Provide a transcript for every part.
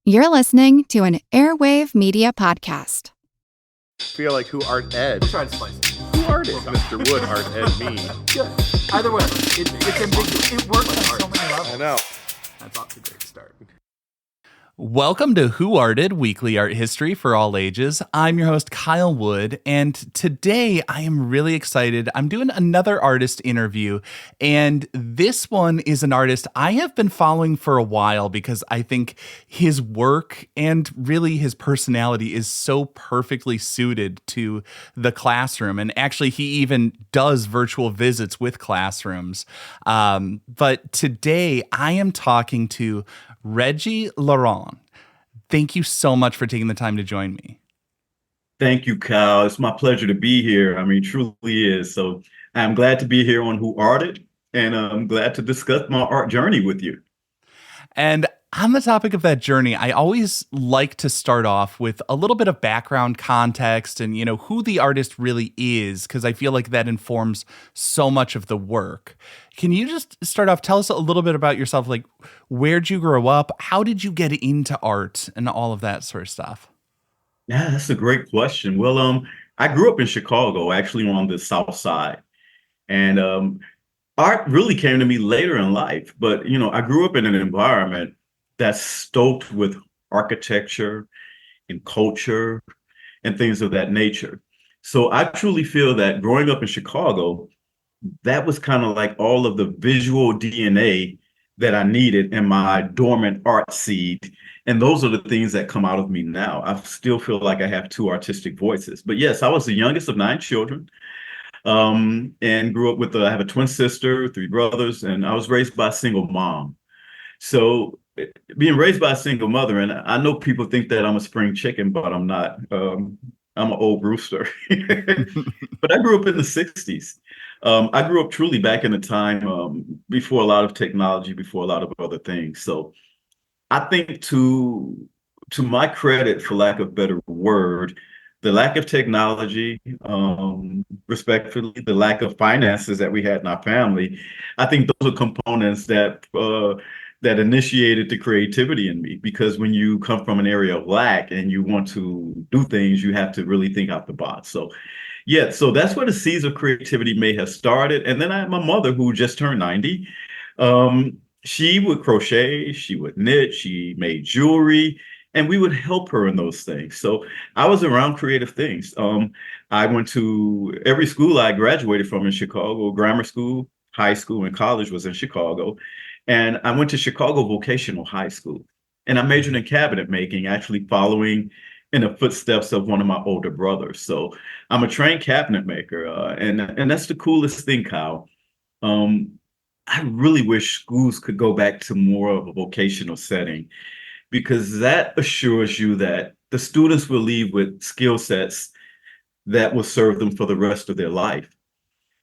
You're listening to an Airwave Media Podcast. Feel like who art Ed? We tried to spice it. Who art is Mr. Wood art Ed me? Yeah. Either way, it's ambiguous. It works on so many levels. I know. That's off to a great start. Welcome to Who Arted, weekly art history for all ages. I'm your host, Kyle Wood, and today I am really excited. I'm doing another artist interview, and this one is an artist I have been following for a while because I think his work and really his personality is so perfectly suited to the classroom, and actually he even does virtual visits with classrooms. But today I am talking to Reggie Laurent. Thank you so much for taking the time to join me. Thank you, Kyle. It's my pleasure to be here. I mean, truly is. So I'm glad to be here on Who Arted, and I'm glad to discuss my art journey with you. And on the topic of that journey, I always like to start off with a little bit of background context and, who the artist really is, because I feel like that informs so much of the work. Can you just start off, tell us a little bit about yourself, like where'd you grow up? How did you get into art and all of that sort of stuff? Yeah, that's a great question. Well, I grew up in Chicago, actually on the South Side. And art really came to me later in life. But, I grew up in an environment that's stoked with architecture and culture and things of that nature. So I truly feel that growing up in Chicago, that was kind of like all of the visual DNA that I needed in my dormant art seed. And those are the things that come out of me now. I still feel like I have two artistic voices. But yes, I was the youngest of 9 children, and grew up with, I have a twin sister, 3 brothers, and I was raised by a single mom. So being raised by a single mother, and I know people think that I'm a spring chicken, but I'm not. I'm an old rooster. But I grew up in the 60s. I grew up truly back in the time before a lot of technology, before a lot of other things. So I think to my credit, for lack of a better word, the lack of technology, respectfully, the lack of finances that we had in our family, I think those are components that that initiated the creativity in me. Because when you come from an area of lack and you want to do things, you have to really think out the box. So yeah, so that's where the seeds of creativity may have started. And then I had my mother who just turned 90. She would crochet, she would knit, she made jewelry, and we would help her in those things. So I was around creative things. I went to every school I graduated from in Chicago, grammar school, high school, and college was in Chicago. And I went to Chicago Vocational High School. And I majored in cabinet making, actually following in the footsteps of one of my older brothers. So I'm a trained cabinet maker. And that's the coolest thing, Kyle. I really wish schools could go back to more of a vocational setting, because that assures you that the students will leave with skill sets that will serve them for the rest of their life.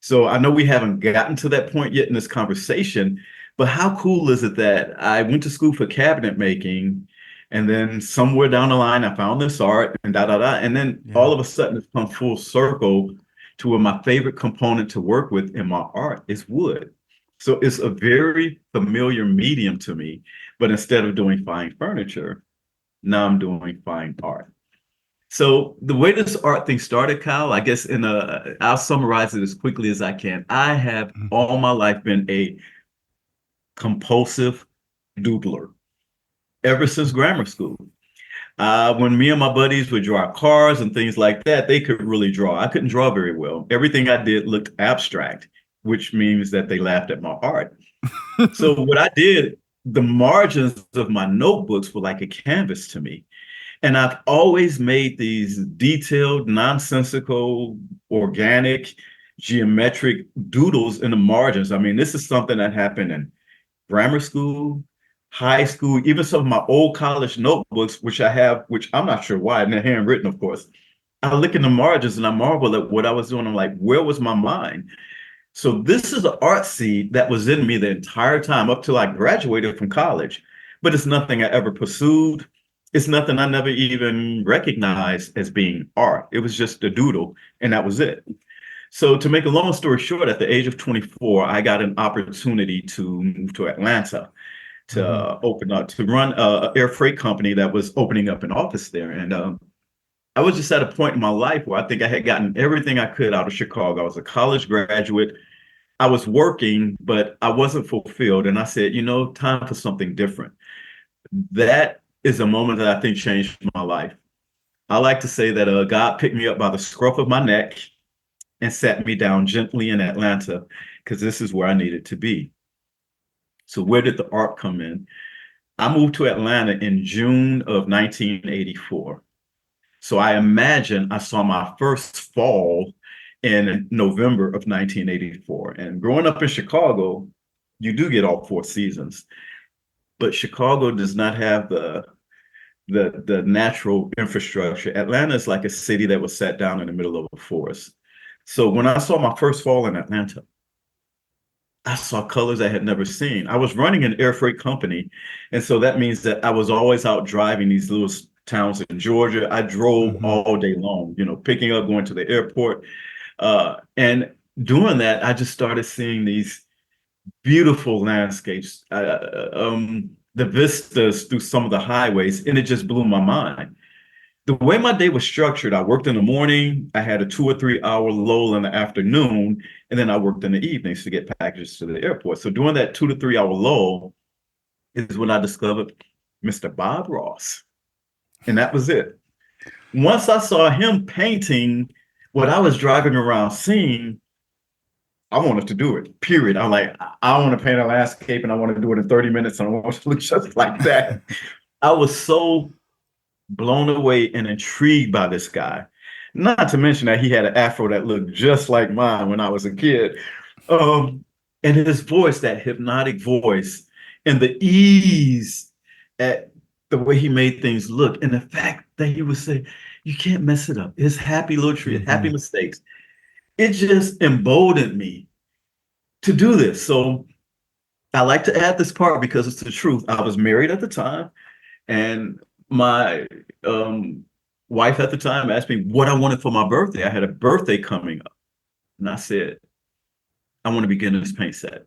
So I know we haven't gotten to that point yet in this conversation, but how cool is it that I went to school for cabinet making, and then somewhere down the line, I found this art and da da da. And then all of a sudden, it's come full circle to where my favorite component to work with in my art is wood. So it's a very familiar medium to me. But instead of doing fine furniture, now I'm doing fine art. So the way this art thing started, Kyle, I guess I'll summarize it as quickly as I can. I have all my life been a compulsive doodler ever since grammar school. When me and my buddies would draw cars and things like that, they could really draw. I couldn't draw very well. Everything I did looked abstract, which means that they laughed at my art. So what I did, the margins of my notebooks were like a canvas to me. And I've always made these detailed, nonsensical, organic, geometric doodles in the margins. I mean, this is something that happened in grammar school, high school, even some of my old college notebooks, which I have, which I'm not sure why, and they're handwritten, of course. I look in the margins and I marvel at what I was doing. I'm like, where was my mind? So this is an art seed that was in me the entire time up till I graduated from college, but it's nothing I ever pursued. It's nothing I never even recognized as being art. It was just a doodle, and that was it. So to make a long story short, at the age of 24, I got an opportunity to move to Atlanta to open up to run a air freight company that was opening up an office there. And I was just at a point in my life where I think I had gotten everything I could out of Chicago. I was a college graduate. I was working, but I wasn't fulfilled. And I said, time for something different. That is a moment that I think changed my life. I like to say that God picked me up by the scruff of my neck and sat me down gently in Atlanta, because this is where I needed to be. So where did the art come in? I moved to Atlanta in June of 1984. So I imagine I saw my first fall in November of 1984. And growing up in Chicago, you do get all 4 seasons, but Chicago does not have the natural infrastructure. Atlanta is like a city that was set down in the middle of a forest. So when I saw my first fall in Atlanta, I saw colors I had never seen. I was running an air freight company. And so that means that I was always out driving these little towns in Georgia. I drove all day long, picking up, going to the airport. And doing that, I just started seeing these beautiful landscapes, the vistas through some of the highways, and it just blew my mind. The way my day was structured, I worked in the morning, I had a 2 or 3 hour lull in the afternoon, and then I worked in the evenings to get packages to the airport. So during that 2 to 3 hour lull is when I discovered Mr. Bob Ross. And that was it. Once I saw him painting what I was driving around seeing, I wanted to do it, period. I'm like, I want to paint a landscape and I want to do it in 30 minutes and I want to look just like that. I was so blown away and intrigued by this guy. Not to mention that he had an afro that looked just like mine when I was a kid. And his voice, that hypnotic voice, and the ease at the way he made things look, and the fact that he would say, you can't mess it up. It's happy little tree, happy mistakes. It just emboldened me to do this. So I like to add this part because it's the truth. I was married at the time, and my wife at the time asked me what I wanted for my birthday. I had a birthday coming up, and I said, I want a beginner's paint set.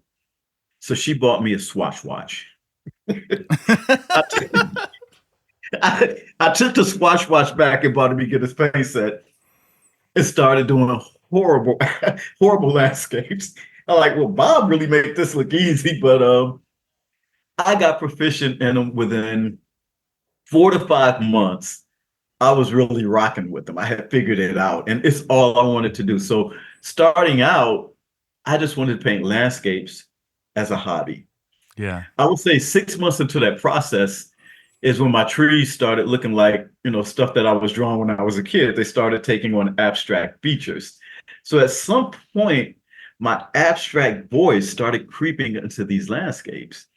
So she bought me a Swatch watch. I took the Swatch watch back and bought a beginner's paint set and started doing horrible, horrible landscapes. I'm like, well, Bob really made this look easy, but I got proficient in them within 4 to 5 months. I was really rocking with them. I had figured it out, and it's all I wanted to do. So starting out, I just wanted to paint landscapes as a hobby. Yeah. I would say 6 months into that process is when my trees started looking like, stuff that I was drawing when I was a kid. They started taking on abstract features. So at some point, my abstract voice started creeping into these landscapes.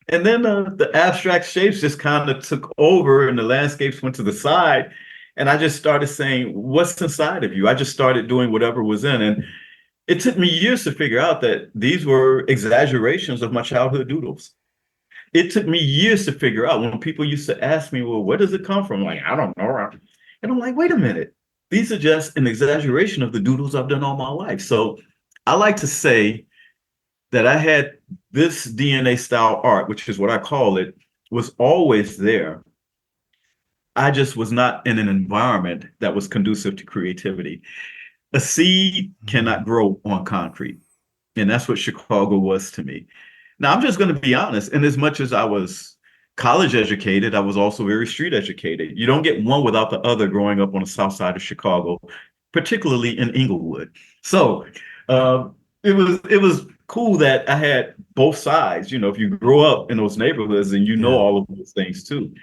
And then the abstract shapes just kind of took over and the landscapes went to the side. And I just started saying, what's inside of you? I just started doing whatever was in. And it took me years to figure out that these were exaggerations of my childhood doodles. It took me years to figure out when people used to ask me, well, where does it come from? Like, I don't know. And I'm like, wait a minute. These are just an exaggeration of the doodles I've done all my life. So I like to say that I had this DNA style art, which is what I call it, was always there. I just was not in an environment that was conducive to creativity. A seed cannot grow on concrete. And that's what Chicago was to me. Now, I'm just going to be honest. And as much as I was college educated, I was also very street educated. You don't get one without the other growing up on the south side of Chicago, particularly in Inglewood. So it was cool that I had both sides. If you grow up in those neighborhoods and all of those things too.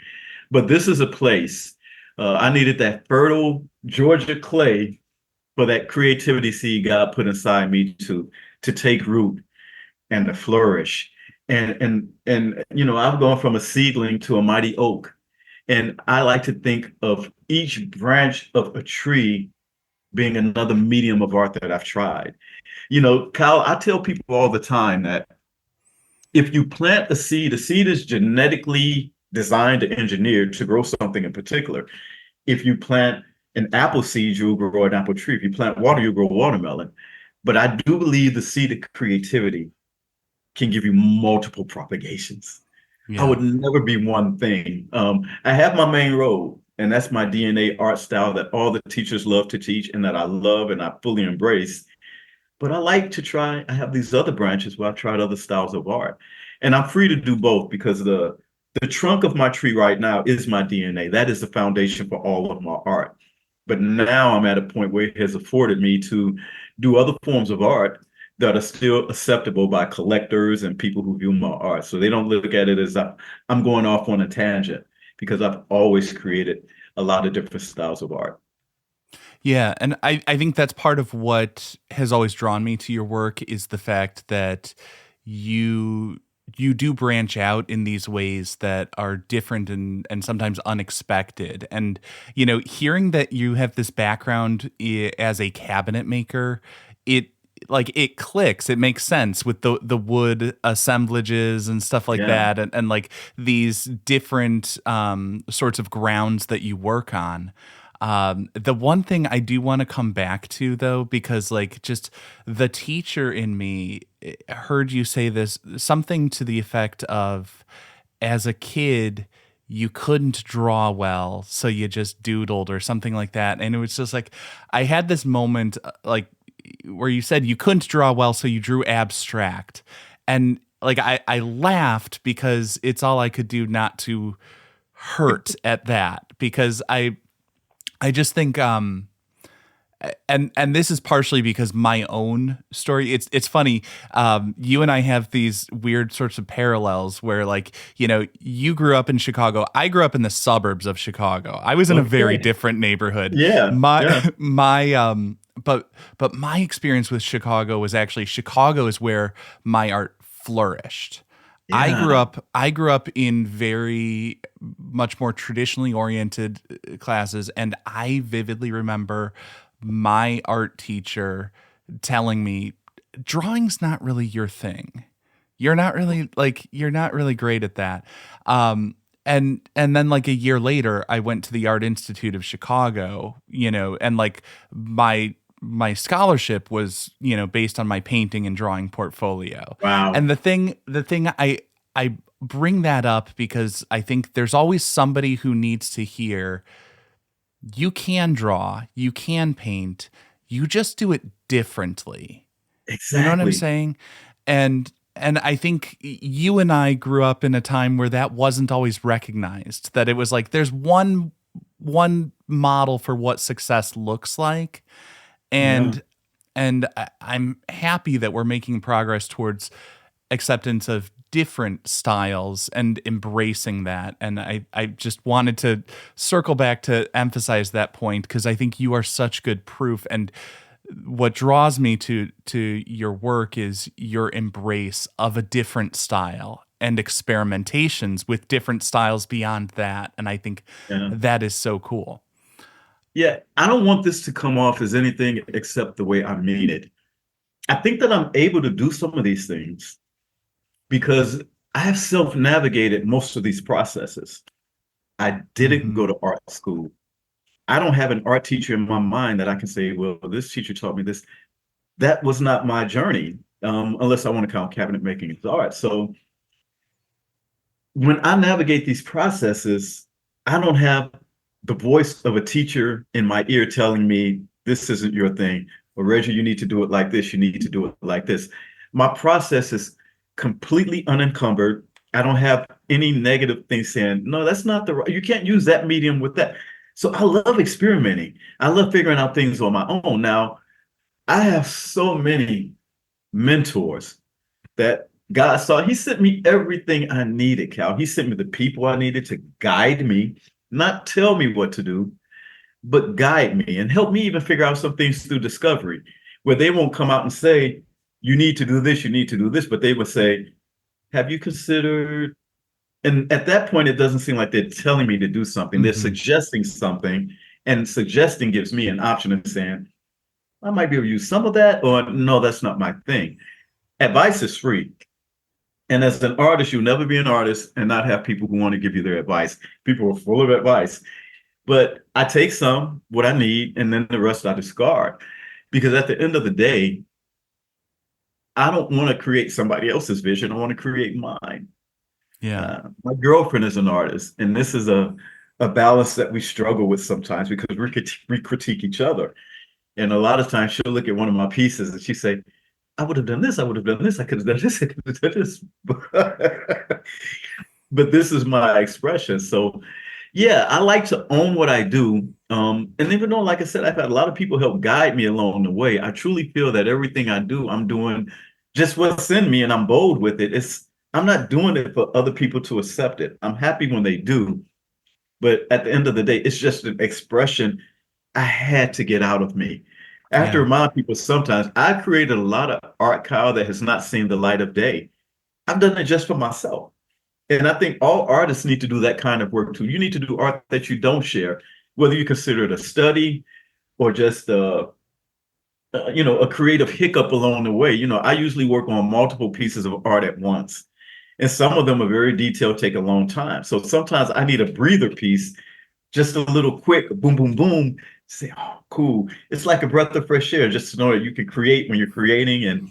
But this is a place, I needed that fertile Georgia clay for that creativity seed God put inside me to take root and to flourish. And I've gone from a seedling to a mighty oak. And I like to think of each branch of a tree being another medium of art that I've tried. Kyle, I tell people all the time that if you plant a seed is genetically designed and engineered to grow something in particular. If you plant an apple seed, you'll grow an apple tree. If you plant water, you'll grow watermelon. But I do believe the seed of creativity can give you multiple propagations. I Yeah. would never be one thing. I have my main role, and that's my DNA art style that all the teachers love to teach and that I love and I fully embrace. But I like to try, I have these other branches where I've tried other styles of art. And I'm free to do both because the trunk of my tree right now is my DNA. That is the foundation for all of my art. But now I'm at a point where it has afforded me to do other forms of art that are still acceptable by collectors and people who view my art. So they don't look at it as I'm going off on a tangent because I've always created a lot of different styles of art. Yeah, and I think that's part of what has always drawn me to your work is the fact that you you do branch out in these ways that are different and sometimes unexpected. And hearing that you have this background as a cabinet maker, it it clicks. It makes sense with the wood assemblages and stuff like Yeah. that, and like these different sorts of grounds that you work on. The one thing I do want to come back to though, because like just the teacher in me heard you say this something to the effect of, as a kid, you couldn't draw well, so you just doodled or something like that. And it was just like, I had this moment like where you said you couldn't draw well, so you drew abstract. And like, I laughed because it's all I could do not to hurt at that, because I just think and this is partially because my own story. It's funny. You and I have these weird sorts of parallels where, like, you grew up in Chicago. I grew up in the suburbs of Chicago. I was in a very Okay. different neighborhood. Yeah. My Yeah. my but my experience with Chicago was actually, Chicago is where my art flourished. Yeah. I grew up in very much more traditionally oriented classes, and I vividly remember my art teacher telling me, drawing's not really your thing. You're not really great at that. And then like a year later, I went to the Art Institute of Chicago, and like my scholarship was, based on my painting and drawing portfolio. And Wow. the thing I bring that up because I think there's always somebody who needs to hear, you can draw, you can paint, you just do it differently. You know what I'm Exactly. saying? And I think you and I grew up in a time where that wasn't always recognized, that it was like there's one model for what success looks like. Yeah. And I'm happy that we're making progress towards acceptance of different styles and embracing that. And I just wanted to circle back to emphasize that point, because I think you are such good proof. And what draws me to your work is your embrace of a different style and experimentations with different styles beyond that. And I think Yeah. that is so cool. Yeah. I don't want this to come off as anything except the way I mean it. I think that I'm able to do some of these things because I have self-navigated most of these processes. I didn't Hmm. go to art school. I don't have an art teacher in my mind that I can say, well, this teacher taught me this. That was not my journey, unless I want to count cabinet making as art. So when I navigate these processes, I don't have the voice of a teacher in my ear telling me, this isn't your thing, or Reggie, you need to do it like this, you need to do it like this. My process is completely unencumbered. I don't have any negative things saying, no, that's not the right, you can't use that medium with that. So I love experimenting. I love figuring out things on my own. Now, I have so many mentors that God saw. He sent me everything I needed, Cal. He sent me the people I needed to guide me, not tell me what to do, but guide me and help me even figure out some things through discovery, where they won't come out and say, you need to do this, you need to do this, but they would say, have you considered? And at that point, it doesn't seem like they're telling me to do something. They're Hmm. suggesting something, and suggesting gives me an option of saying, I might be able to use some of that, or no, that's not my thing. Advice is free. And as an artist, you'll never be an artist and not have people who want to give you their advice. People are full of advice. But I take some, what I need, and then the rest I discard. Because at the end of the day, I don't want to create somebody else's vision. I want to create mine. Yeah. My girlfriend is an artist, and this is a balance that we struggle with sometimes because we critique each other. And a lot of times she'll look at one of my pieces and she say, I would have done this, I would have done this, I could have done this, I could have done this. But this is my expression. So yeah, I like to own what I do. And even though, like I said, I've had a lot of people help guide me along the way, I truly feel that everything I do, I'm doing just what's in me and I'm bold with it. I'm not doing it for other people to accept it. I'm happy when they do. But at the end of the day, it's just an expression I had to get out of me. I have to Yeah. remind people sometimes I created a lot of art, Kyle, that has not seen the light of day. I've done it just for myself. And I think all artists need to do that kind of work too. You need to do art that you don't share, whether you consider it a study or just a creative hiccup along the way. I usually work on multiple pieces of art at once. And some of them are very detailed, take a long time. So sometimes I need a breather piece, just a little quick boom, boom, boom. Say, oh, cool. It's like a breath of fresh air, just to know that you can create when you're creating. And,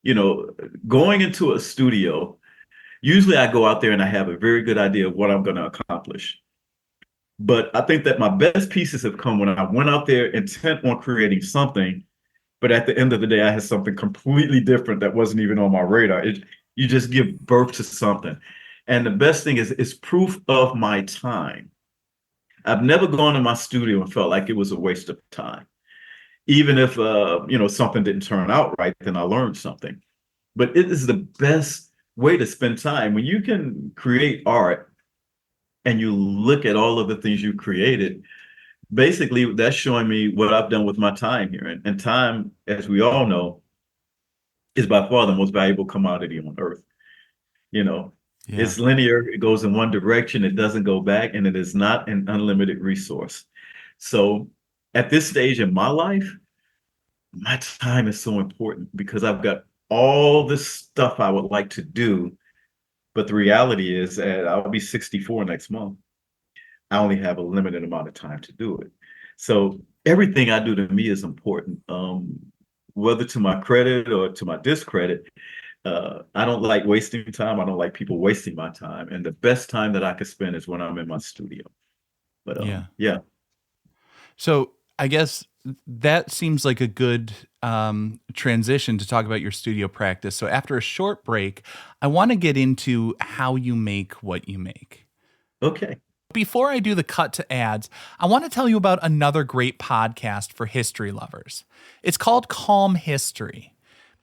you know, going into a studio, usually I go out there and I have a very good idea of what I'm going to accomplish. But I think that my best pieces have come when I went out there intent on creating something, but at the end of the day, I had something completely different that wasn't even on my radar. You just give birth to something. And the best thing is it's proof of my time. I've never gone to my studio and felt like it was a waste of time. Even if something didn't turn out right, then I learned something. But it is the best way to spend time when you can create art and you look at all of the things you created. Basically, that's showing me what I've done with my time here. And time, as we all know, is by far the most valuable commodity on earth. You know, Yeah. it's linear, it goes in one direction, it doesn't go back, and it is not an unlimited resource. So at this stage in my life, my time is so important because I've got all this stuff I would like to do. But the reality is that I'll be 64 next month. I only have a limited amount of time to do it. So everything I do to me is important, whether to my credit or to my discredit. I don't like wasting time. I don't like people wasting my time. And the best time that I could spend is when I'm in my studio. But Yeah. yeah. So I guess that seems like a good transition to talk about your studio practice. So after a short break, I want to get into how you make what you make. Okay. Before I do the cut to ads, I want to tell you about another great podcast for history lovers. It's called Calm History.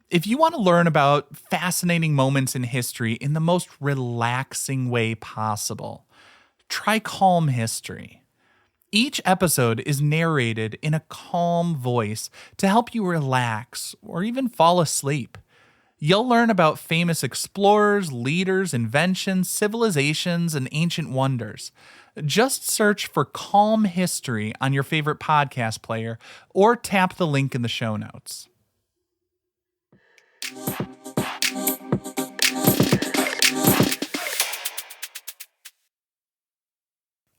If you want to learn about fascinating moments in history in the most relaxing way possible, try Calm History. Each episode is narrated in a calm voice to help you relax or even fall asleep. You'll learn about famous explorers, leaders, inventions, civilizations, and ancient wonders. Just search for Calm History on your favorite podcast player or tap the link in the show notes.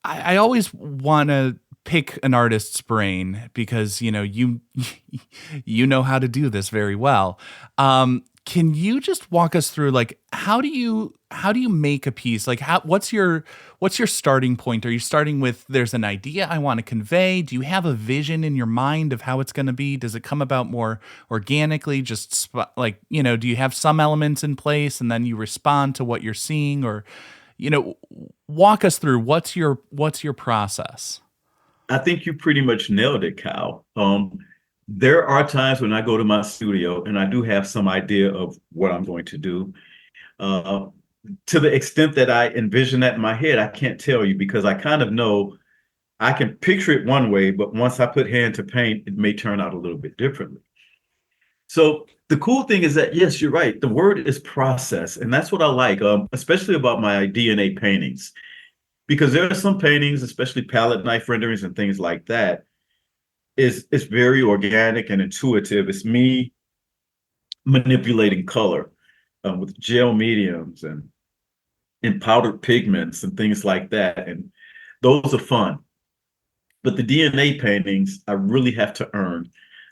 I always want to pick an artist's brain because you know how to do this very well. Can you just walk us through like how do you make a piece? Like what's your starting point? Are you starting with there's an idea I want to convey? Do you have a vision in your mind of how it's going to be? Does it come about more organically? Just do you have some elements in place and then you respond to what you're seeing, or walk us through what's your process? I think you pretty much nailed it, Kyle. There are times when I go to my studio and I do have some idea of what I'm going to do. To the extent that I envision that in my head, I can't tell you because I kind of know I can picture it one way, but once I put hand to paint, it may turn out a little bit differently. So the cool thing is that, yes, you're right. The word is process. And that's what I like, especially about my DNA paintings, because there are some paintings, especially palette knife renderings and things like that, it's very organic and intuitive. It's me manipulating color with gel mediums and powdered pigments and things like that. And those are fun. But the DNA paintings, I really have to earn.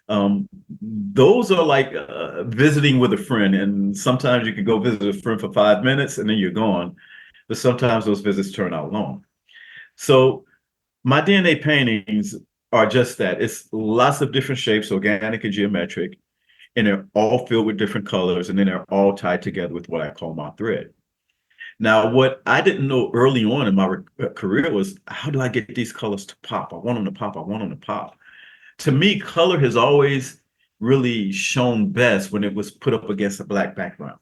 Those are like visiting with a friend, and sometimes you can go visit a friend for 5 minutes and then you're gone. But sometimes those visits turn out long. So my DNA paintings are just that. It's lots of different shapes, organic and geometric, and they're all filled with different colors, and then they're all tied together with what I call my thread. Now, what I didn't know early on in my career was, how do I get these colors to pop? I want them to pop. I want them to pop. To me, color has always really shown best when it was put up against a black background.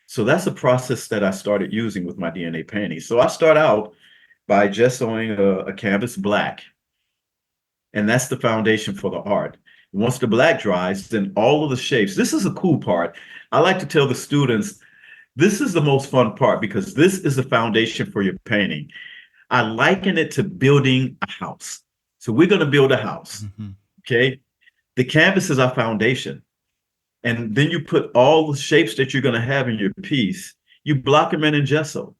So that's a process that I started using with my DNA painting. So I start out by gessoing a canvas black, and that's the foundation for the art. Once the black dries, then all of the shapes. This is a cool part. I like to tell the students, this is the most fun part because this is the foundation for your painting. I liken it to building a house. So we're going to build a house. Okay. The canvas is our foundation. And then you put all the shapes that you're going to have in your piece, you block them in gesso.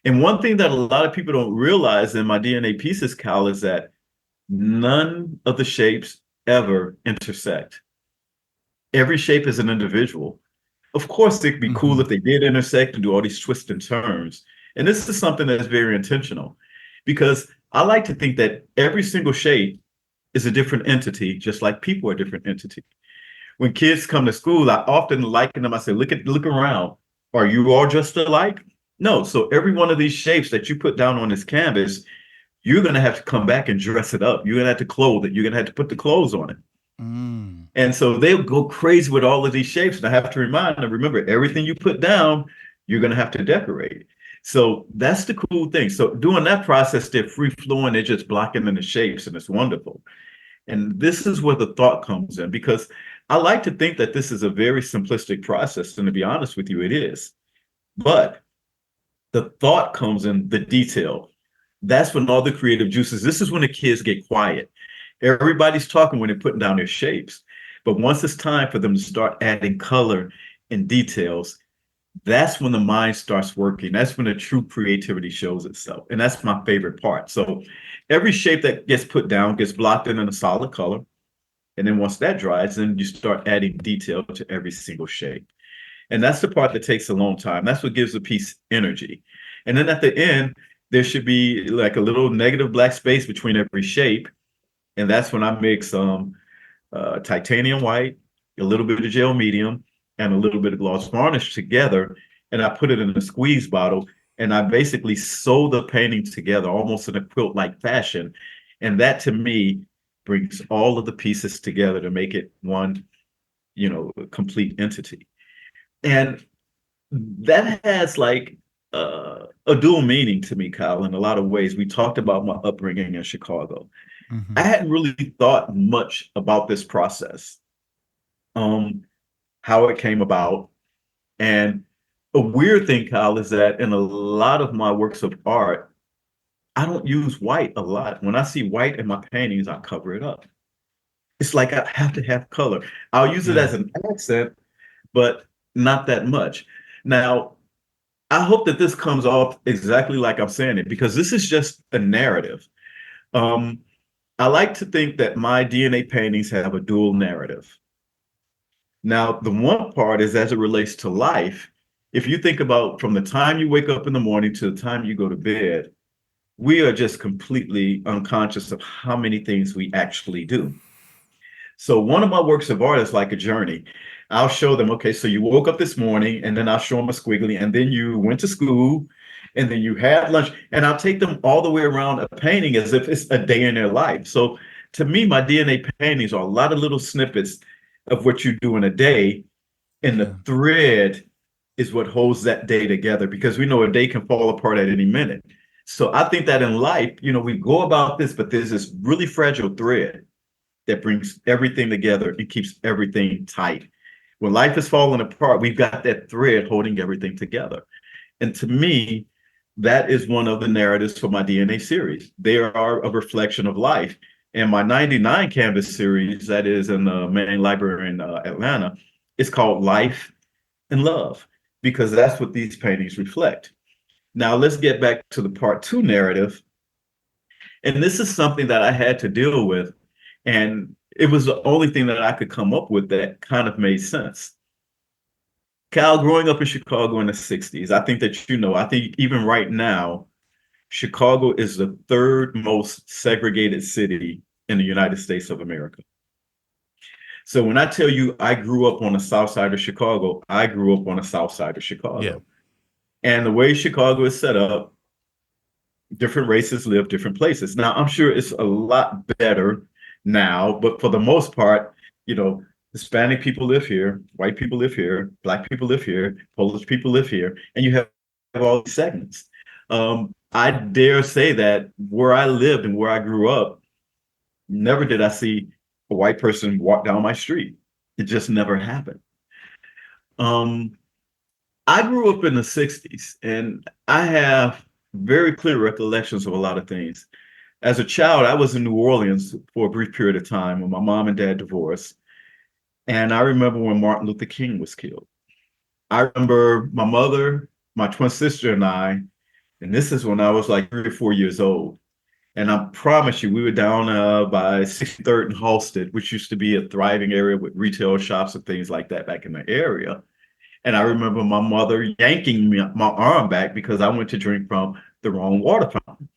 And one thing that a lot of people don't realize in my DNA pieces, Kyle, is that none of the shapes ever intersect. Every shape is an individual. Of course, it'd be cool if they did intersect and do all these twists and turns. And this is something that's very intentional because I like to think that every single shape is a different entity, just like people are a different entity. When kids come to school, I often liken them. I say, look around. Are you all just alike? No. So every one of these shapes that you put down on this canvas, you're going to have to come back and dress it up. You're going to have to clothe it. You're going to have to put the clothes on it. And so they'll go crazy with all of these shapes. And I have to remind them, remember, everything you put down, you're going to have to decorate. So that's the cool thing. So doing that process, they're free flowing. They're just blocking in the shapes, and it's wonderful. And this is where the thought comes in, because I like to think that this is a very simplistic process. And to be honest with you, it is. But the thought comes in the detail. That's when all the creative juices, this is when the kids get quiet. Everybody's talking when they're putting down their shapes. But once it's time for them to start adding color and details, that's when the mind starts working. That's when the true creativity shows itself. And that's my favorite part. So every shape that gets put down gets blocked in a solid color. And then once that dries, then you start adding detail to every single shape. And that's the part that takes a long time. That's what gives the piece energy. And then at the end, there should be like a little negative black space between every shape. And that's when I mix titanium white, a little bit of gel medium, and a little bit of gloss varnish together. And I put it in a squeeze bottle. And I basically sew the painting together almost in a quilt-like fashion. And that to me brings all of the pieces together to make it one, complete entity. And that has like a dual meaning to me, Kyle, in a lot of ways. We talked about my upbringing in Chicago. I hadn't really thought much about this process, how it came about. And a weird thing, Kyle, is that in a lot of my works of art, I don't use white a lot. When I see white in my paintings, I cover it up. It's like I have to have color. I'll use it as an accent, but not that much. Now, I hope that this comes off exactly like I'm saying it, because this is just a narrative. I like to think that my DNA paintings have a dual narrative. Now, the one part is as it relates to life. If you think about from the time you wake up in the morning to the time you go to bed, we are just completely unconscious of how many things we actually do. So one of my works of art is like a journey. I'll show them, okay, so you woke up this morning, and then I'll show them a squiggly, and then you went to school, and then you had lunch, and I'll take them all the way around a painting as if it's a day in their life. So to me, my DNA paintings are a lot of little snippets of what you do in a day, and the thread is what holds that day together, because we know a day can fall apart at any minute. So I think that in life, we go about this, but there's this really fragile thread that brings everything together and keeps everything tight. When life is falling apart, we've got that thread holding everything together. And to me, that is one of the narratives for my DNA series. They are a reflection of life. And my 99 canvas series, that is in the main library in Atlanta, is called Life and Love, because that's what these paintings reflect. Now, let's get back to the part 2 narrative. And this is something that I had to deal with. And it was the only thing that I could come up with that kind of made sense. Cal, growing up in Chicago in the 60s, I think that, I think even right now, Chicago is the third most segregated city in the United States of America. So when I tell you I grew up on the south side of Chicago, I grew up on the south side of Chicago. Yeah. And the way Chicago is set up, different races live different places. Now, I'm sure it's a lot better now, but for the most part, Hispanic people live here, white people live here, Black people live here, Polish people live here, and you have all these segments. I dare say that where I lived and where I grew up, never did I see a white person walk down my street. It just never happened. I grew up in the 60s, and I have very clear recollections of a lot of things. As a child, I was in New Orleans for a brief period of time when my mom and dad divorced. And I remember when Martin Luther King was killed. I remember my mother, my twin sister, and I, and this is when I was like 3 or 4 years old. And I promise you, we were down by 63rd and Halsted, which used to be a thriving area with retail shops and things like that back in the area. And I remember my mother yanking my arm back because I went to drink from the wrong water fountain.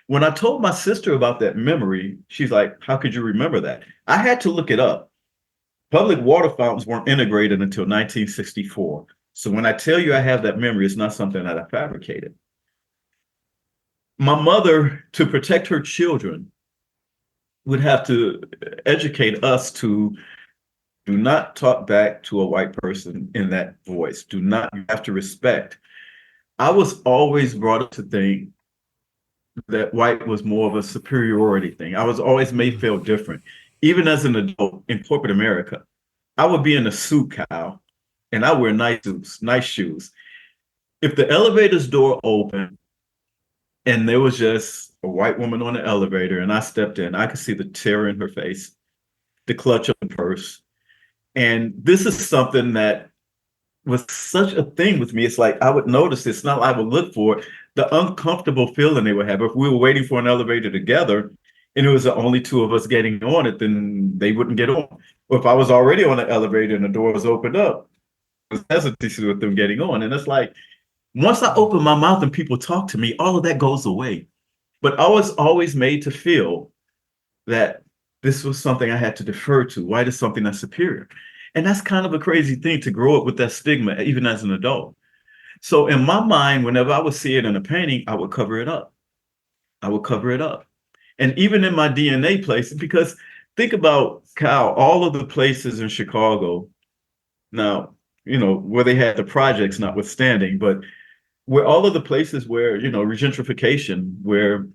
When I told my sister about that memory, she's like, "How could you remember that?" I had to look it up. Public water fountains weren't integrated until 1964. So when I tell you I have that memory, it's not something that I fabricated. My mother, to protect her children, would have to educate us to do not talk back to a white person in that voice. Do not, you have to respect. I was always brought up to think that white was more of a superiority thing. I was always made feel different. Even as an adult in corporate America, I would be in a suit, Kyle, and I wear nice suits, nice shoes. If the elevator's door opened and there was just a white woman on the elevator and I stepped in, I could see the terror in her face, the clutch of the purse. And this is something that was such a thing with me. It's like I would notice, it's not like I would look for it, the uncomfortable feeling they would have. If we were waiting for an elevator together and it was the only two of us getting on it, then they wouldn't get on. Or if I was already on the elevator and the door was opened up, there was hesitancy with them getting on. And it's like, once I open my mouth and people talk to me, all of that goes away. But I was always made to feel that this was something I had to defer to. White is something that's superior. And that's kind of a crazy thing to grow up with that stigma, even as an adult. So in my mind, whenever I would see it in a painting, I would cover it up. I would cover it up. And even in my DNA places, because think about, Kyle, all of the places in Chicago, now, where they had the projects notwithstanding, but where all of the places where, regentrification, where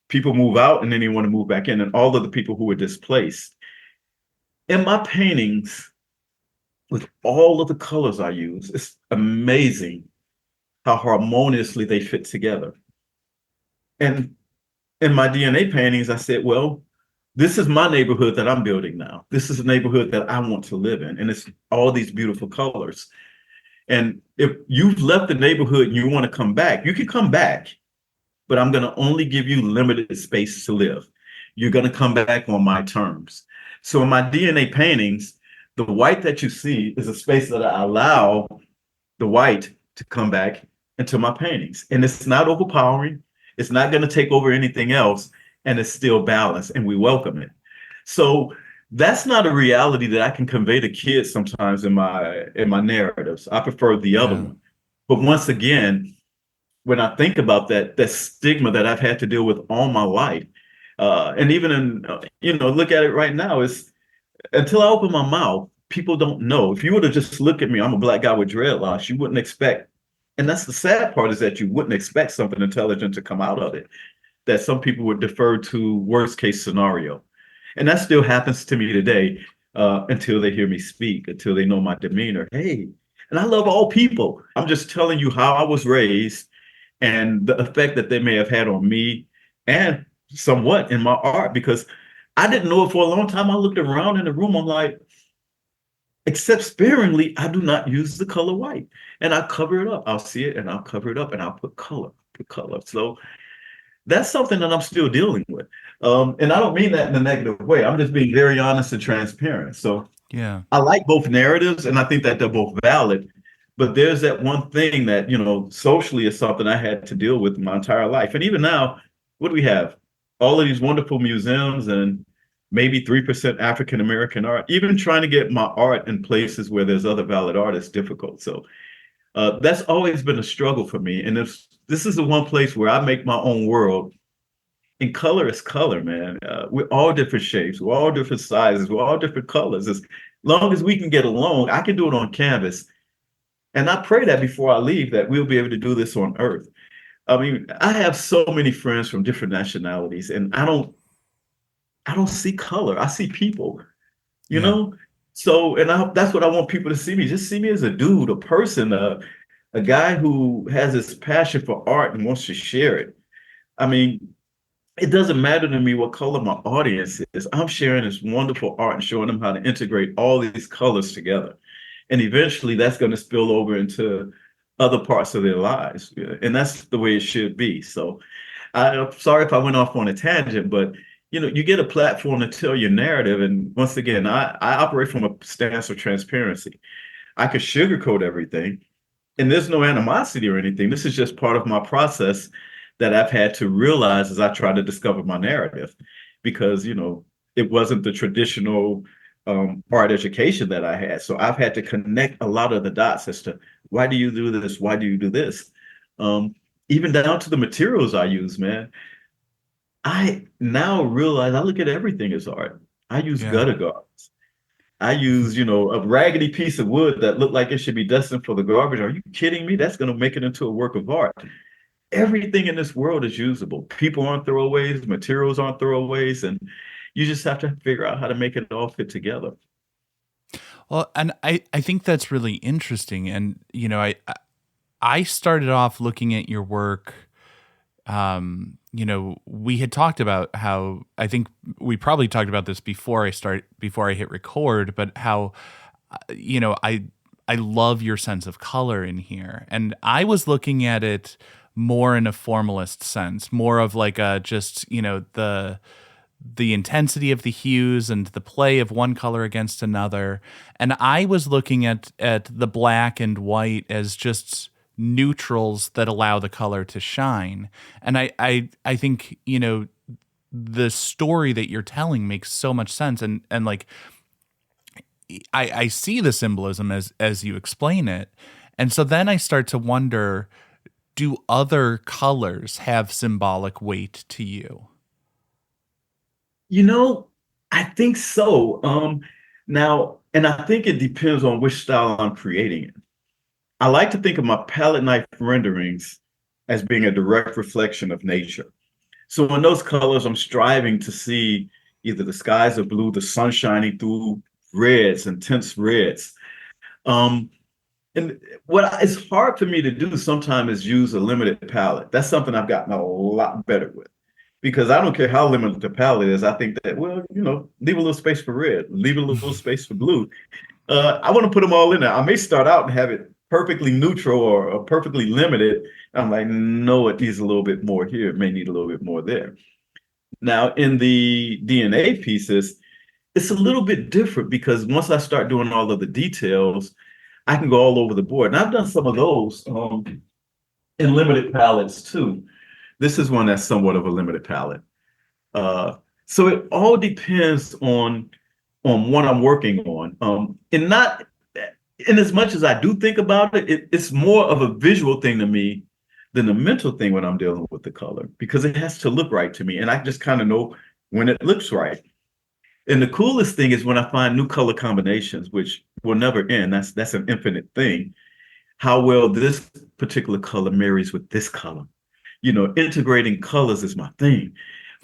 people move out and then they want to move back in, and all of the people who were displaced. In my paintings, with all of the colors I use, it's amazing how harmoniously they fit together. And in my DNA paintings, I said, well, this is my neighborhood that I'm building now. This is a neighborhood that I want to live in. And it's all these beautiful colors. And if you've left the neighborhood and you want to come back, you can come back, but I'm going to only give you limited space to live. You're going to come back on my terms. So in my DNA paintings, the white that you see is a space that I allow the white to come back into my paintings. And it's not overpowering. It's not going to take over anything else. And it's still balanced, and we welcome it. So that's not a reality that I can convey to kids sometimes in my narratives. I prefer the other one. But once again, when I think about that stigma that I've had to deal with all my life, and even in, look at it right now, is until I open my mouth, people don't know. If you were to just look at me, I'm a Black guy with dreadlocks, you wouldn't expect. And that's the sad part, is that you wouldn't expect something intelligent to come out of it, that some people would defer to worst case scenario. And that still happens to me today, until they hear me speak, until they know my demeanor. Hey, and I love all people. I'm just telling you how I was raised and the effect that they may have had on me and somewhat in my art, because I didn't know it for a long time. I looked around in the room, I'm like, except sparingly, I do not use the color white. And I cover it up. I'll see it and I'll cover it up and I'll put color. So that's something that I'm still dealing with. And I don't mean that in a negative way. I'm just being very honest and transparent. So Yeah. I like both narratives, and I think that they're both valid. But there's that one thing that, socially is something I had to deal with my entire life. And even now, what do we have? All of these wonderful museums and maybe 3% African American art. Even trying to get my art in places where there's other valid art is difficult. So that's always been a struggle for me. And if this is the one place where I make my own world, and color is color, man. We're all different shapes, we're all different sizes, we're all different colors. As long as we can get along, I can do it on canvas. And I pray that before I leave, that we'll be able to do this on Earth. I mean, I have so many friends from different nationalities, and I don't see color. I see people, you Yeah. know? So, and that's what I want people to see me. Just see me as a dude, a person, a guy who has this passion for art and wants to share it. I mean, it doesn't matter to me what color my audience is. I'm sharing this wonderful art and showing them how to integrate all these colors together. And eventually that's going to spill over into other parts of their lives. Yeah, and that's the way it should be. So I'm sorry if I went off on a tangent, but you get a platform to tell your narrative. And once again, I operate from a stance of transparency. I could sugarcoat everything, and there's no animosity or anything. This is just part of my process that I've had to realize as I try to discover my narrative, because it wasn't the traditional art education that I had. So I've had to connect a lot of the dots as to why do you do this? Why do you do this? Even down to the materials I use, man. I now realize I look at everything as art. I use Yeah. gutter guards. I use, a raggedy piece of wood that looked like it should be destined for the garbage. Are you kidding me? That's going to make it into a work of art. Everything in this world is usable. People aren't throwaways, materials aren't throwaways, and you just have to figure out how to make it all fit together. Well, and I think that's really interesting. And, I started off looking at your work. We had talked about how, I think we probably talked about this before I hit record, but how, I love your sense of color in here. And I was looking at it more in a formalist sense, more of like a just, the intensity of the hues and the play of one color against another. And I was looking at the black and white as just neutrals that allow the color to shine. And I think, the story that you're telling makes so much sense. And like, I see the symbolism as you explain it. And so then I start to wonder, do other colors have symbolic weight to you? I think so. Now, and I think it depends on which style I'm creating it. I like to think of my palette knife renderings as being a direct reflection of nature. So in those colors, I'm striving to see either the skies are blue, the sun shining through reds, intense reds. And it's hard for me to do sometimes is use a limited palette. That's something I've gotten a lot better with, because I don't care how limited the palette is. I think that, leave a little space for red, leave a little space for blue. I want to put them all in there. I may start out and have it perfectly neutral or perfectly limited. I'm like, no, it needs a little bit more here. It may need a little bit more there. Now, in the DNA pieces, it's a little bit different, because once I start doing all of the details, I can go all over the board. And I've done some of those in limited palettes too. This is one that's somewhat of a limited palette. So it all depends on what I'm working on. And not in as much as I do think about it, it's more of a visual thing to me than a mental thing when I'm dealing with the color, because it has to look right to me. And I just kind of know when it looks right. And the coolest thing is when I find new color combinations, which will never end. That's an infinite thing. How well this particular color marries with this color. Integrating colors is my thing.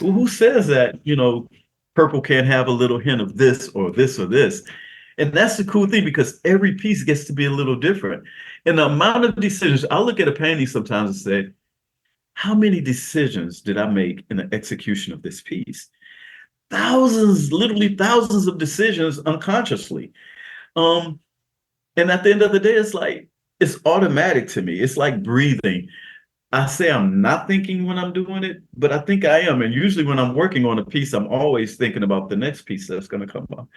Well, who says that, purple can't have a little hint of this or this or this? And that's the cool thing, because every piece gets to be a little different. And the amount of decisions, I look at a painting sometimes and say, how many decisions did I make in the execution of this piece? Thousands, literally thousands of decisions unconsciously. And at the end of the day, it's like, it's automatic to me. It's like breathing. I say I'm not thinking when I'm doing it, but I think I am. And usually when I'm working on a piece, I'm always thinking about the next piece that's going to come up.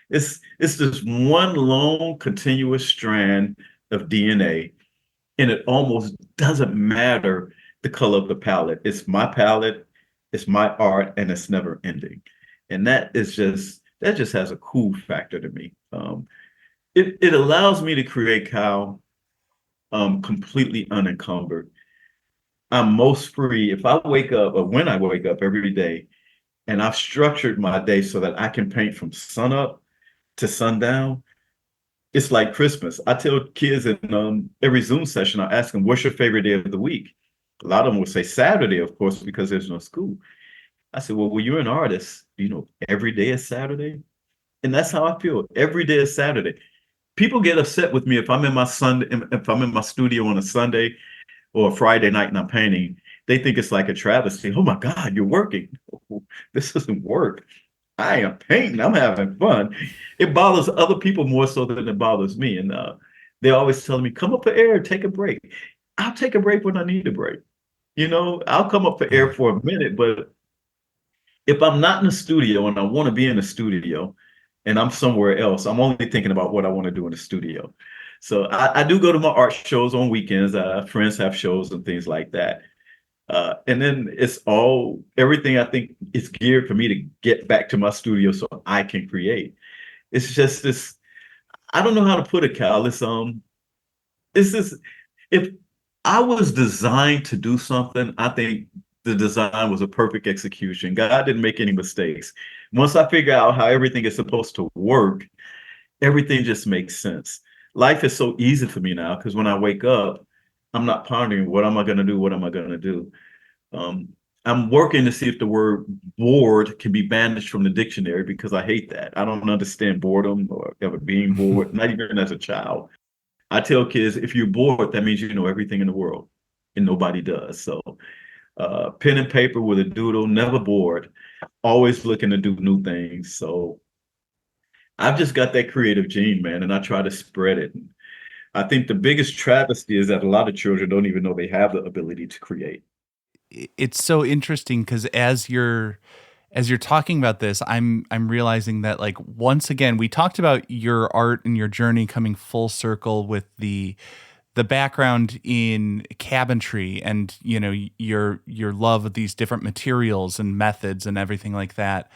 It's this one long continuous strand of DNA, and it almost doesn't matter the color of the palette, it's my art, and it's never ending. And that just has a cool factor to me. It allows me to create Kyle completely unencumbered. I'm most free if I wake up or when I wake up every day and I've structured my day so that I can paint from sun up to sundown. It's like Christmas. I tell kids in every Zoom session, I ask them, what's your favorite day of the week? A lot of them will say Saturday, of course, because there's no school. I said, well, you're an artist, every day is Saturday. And that's how I feel. Every day is Saturday. People get upset with me if if I'm in my studio on a Sunday or a Friday night and I'm painting. They think it's like a travesty. Oh my God, you're working. This doesn't work. I am painting. I'm having fun. It bothers other people more so than it bothers me. And they're always telling me, come up for air, take a break. I'll take a break when I need a break. I'll come up for air for a minute, but if I'm not in the studio and I want to be in the studio and I'm somewhere else, I'm only thinking about what I want to do in the studio. So I do go to my art shows on weekends. Friends have shows and things like that. And then everything I think is geared for me to get back to my studio so I can create. It's just this, I don't know how to put it, Kyle. It's this, if I was designed to do something, I think the design was a perfect execution. God didn't make any mistakes. Once I figure out how everything is supposed to work, everything just makes sense. Life is so easy for me now because when I wake up, I'm not pondering what am I going to do? What am I going to do? I'm working to see if the word bored can be banished from the dictionary because I hate that. I don't understand boredom or ever being bored, not even as a child. I tell kids, if you're bored, that means you know everything in the world, and nobody does. So, pen and paper with a doodle, never bored, always looking to do new things. So, I've just got that creative gene, man, and I try to spread it. I think the biggest travesty is that a lot of children don't even know they have the ability to create. It's so interesting because as you're talking about this, I'm realizing that, like, once again, we talked about your art and your journey coming full circle with the background in cabinetry and your love of these different materials and methods and everything like that.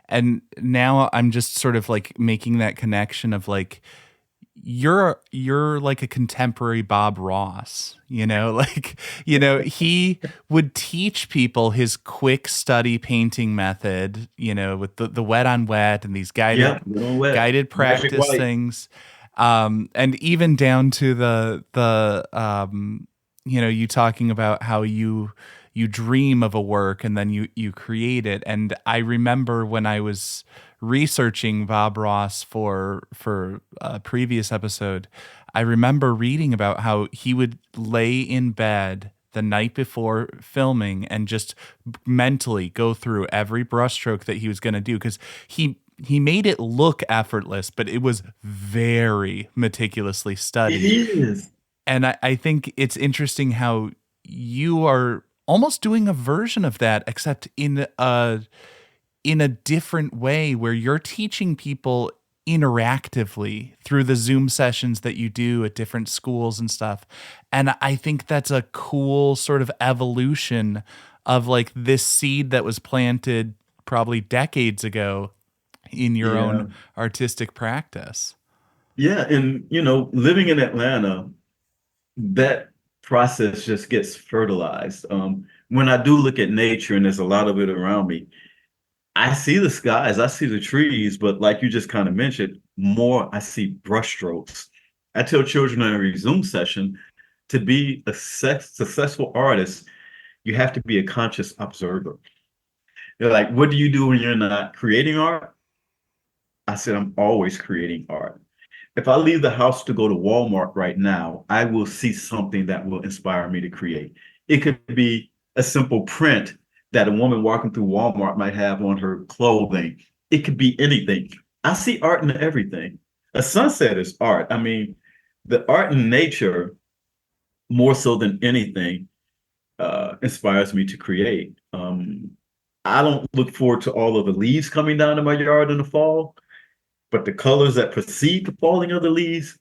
And now I'm just sort of like making that connection of like you're like a contemporary Bob Ross, he would teach people his quick study painting method, with the wet on wet and these guided practice things. And even down to you talking about how you dream of a work and then you create it. And I remember when I was researching Bob Ross for a previous episode, I remember reading about how he would lay in bed the night before filming and just mentally go through every brushstroke that he was going to do, because he made it look effortless, but it was very meticulously studied. It is. And I think it's interesting how you are almost doing a version of that, except in a different way, where you're teaching people interactively through the Zoom sessions that you do at different schools and stuff. And I think that's a cool sort of evolution of like this seed that was planted probably decades ago in your own artistic practice. Yeah. And, living in Atlanta, that process just gets fertilized. When I do look at nature and there's a lot of it around me, I see the skies, I see the trees, but like you just kind of mentioned, more I see brushstrokes. I tell children in every Zoom session, to be a successful artist, you have to be a conscious observer. They're like, what do you do when you're not creating art? I said, I'm always creating art. If I leave the house to go to Walmart right now, I will see something that will inspire me to create. It could be a simple print that a woman walking through Walmart might have on her clothing. It could be anything. I see art in everything. A sunset is art. I mean, the art in nature, more so than anything, inspires me to create. I don't look forward to all of the leaves coming down in my yard in the fall, but the colors that precede the falling of the leaves,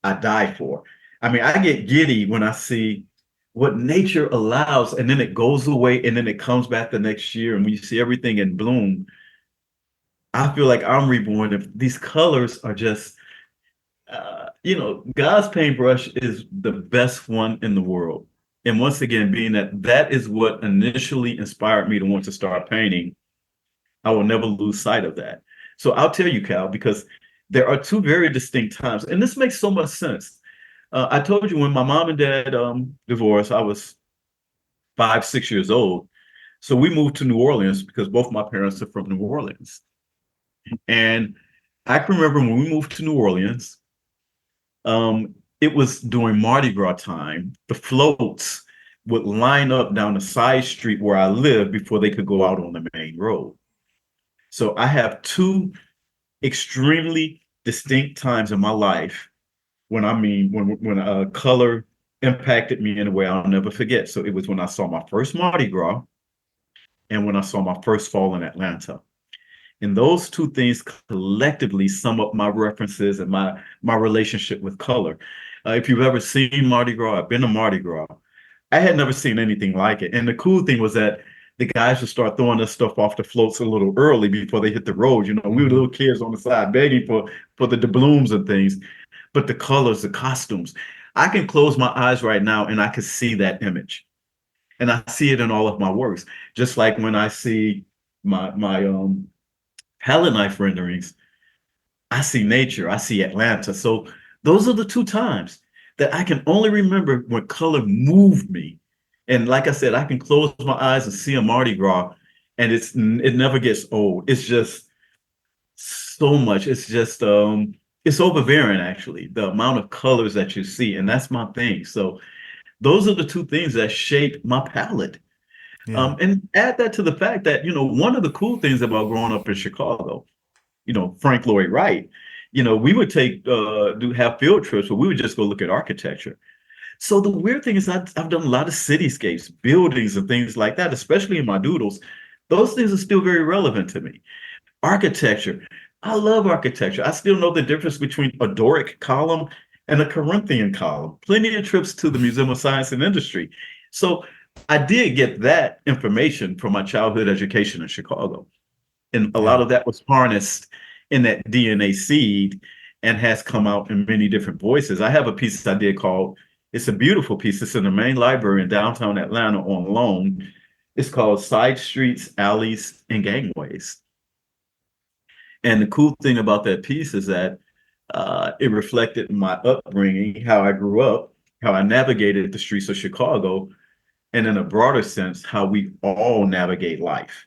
I die for. I mean, I get giddy when I see what nature allows, and then it goes away, and then it comes back the next year, and we see everything in bloom. I feel like I'm reborn. If these colors are just, God's paintbrush is the best one in the world. And once again, being that that is what initially inspired me to want to start painting, I will never lose sight of that. So I'll tell you, Cal, because there are two very distinct times, and this makes so much sense. I told you when my mom and dad divorced, I was 5, 6 years old. So we moved to New Orleans because both my parents are from New Orleans. And I can remember when we moved to New Orleans, it was during Mardi Gras time. The floats would line up down the side street where I lived before they could go out on the main road. So I have two extremely distinct times in my life when color impacted me in a way I'll never forget. So it was when I saw my first Mardi Gras and when I saw my first fall in Atlanta. And those two things collectively sum up my references and my relationship with color. If you've ever seen Mardi Gras, I've been to Mardi Gras. I had never seen anything like it. And the cool thing was that the guys would start throwing this stuff off the floats a little early before they hit the road. You know, we were little kids on the side begging for the doubloons and things. But the colors, the costumes, I can close my eyes right now and I can see that image. And I see it in all of my works. Just like when I see my palette knife renderings, I see nature, I see Atlanta. So those are the two times that I can only remember when color moved me. And like I said, I can close my eyes and see a Mardi Gras, and it never gets old. It's just so much. It's just it's overbearing actually, the amount of colors that you see, and that's my thing. So those are the two things that shape my palette. Yeah. And add that to the fact that, one of the cool things about growing up in Chicago, Frank Lloyd Wright, we would have field trips where we would just go look at architecture. So the weird thing is I've done a lot of cityscapes, buildings and things like that, especially in my doodles. Those things are still very relevant to me. Architecture. I love architecture. I still know the difference between a Doric column and a Corinthian column. Plenty of trips to the Museum of Science and Industry. So I did get that information from my childhood education in Chicago. And a lot of that was harnessed in that DNA seed and has come out in many different voices. I have a piece I did called, it's a beautiful piece. It's in the main library in downtown Atlanta on loan. It's called Side Streets, Alleys, and Gangways. And the cool thing about that piece is that it reflected my upbringing, how I grew up, how I navigated the streets of Chicago, and in a broader sense, how we all navigate life.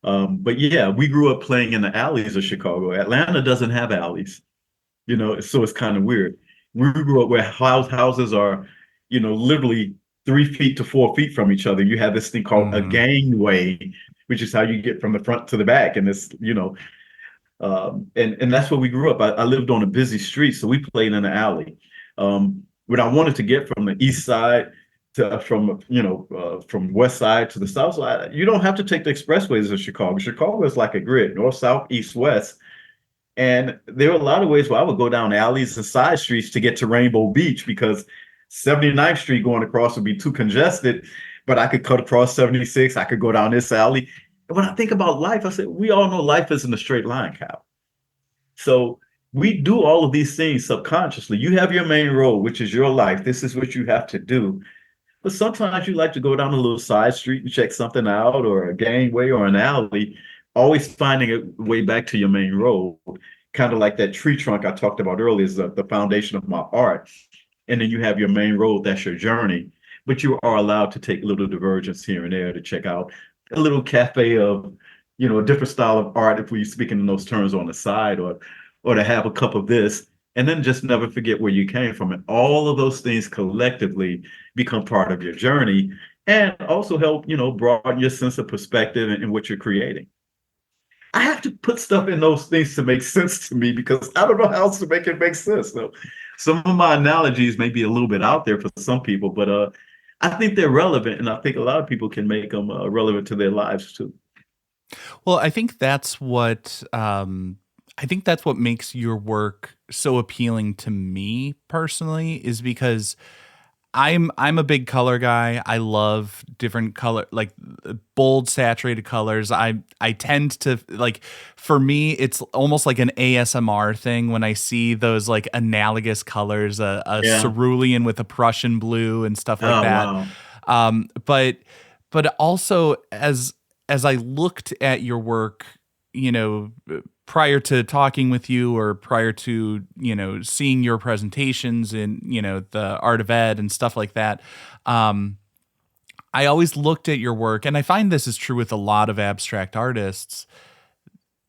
But yeah, we grew up playing in the alleys of Chicago. Atlanta doesn't have alleys, so it's kind of weird. We grew up where houses are, literally 3 feet to 4 feet from each other. You have this thing called a gangway, which is how you get from the front to the back. And it's, and that's where we grew up. I lived on a busy street, so we played in the alley. When I wanted to get from the east side from west side to the south side, you don't have to take the expressways of Chicago. Chicago is like a grid, north, south, east, west. And there are a lot of ways where I would go down alleys and side streets to get to Rainbow Beach because 79th Street going across would be too congested, but I could cut across 76. I could go down this alley. And when I think about life, I said, we all know life isn't a straight line, Cal. So we do all of these things subconsciously. You have your main road, which is your life. This is what you have to do. But sometimes you like to go down a little side street and check something out, or a gangway or an alley, always finding a way back to your main road. Kind of like that tree trunk I talked about earlier is the foundation of my art. And then you have your main road, that's your journey. But you are allowed to take little divergence here and there to check out a little cafe of, a different style of art, if we're speaking in those terms, on the side, or to have a cup of this, and then just never forget where you came from. And all of those things collectively become part of your journey and also help, broaden your sense of perspective in what you're creating. I have to put stuff in those things to make sense to me because I don't know how else to make it make sense. So some of my analogies may be a little bit out there for some people, but I think they're relevant, and I think a lot of people can make them relevant to their lives too. Well, I think that's what makes your work so appealing to me personally, is because I'm a big color guy. I love different color, like bold, saturated colors. I tend to like, for me, it's almost like an ASMR thing when I see those like analogous colors, a Yeah. cerulean with a Prussian blue and stuff like Oh, that. wow. Um, but but also as I looked at your work, you know, prior to talking with you or prior to, seeing your presentations in, the Art of Ed and stuff like that, I always looked at your work, and I find this is true with a lot of abstract artists.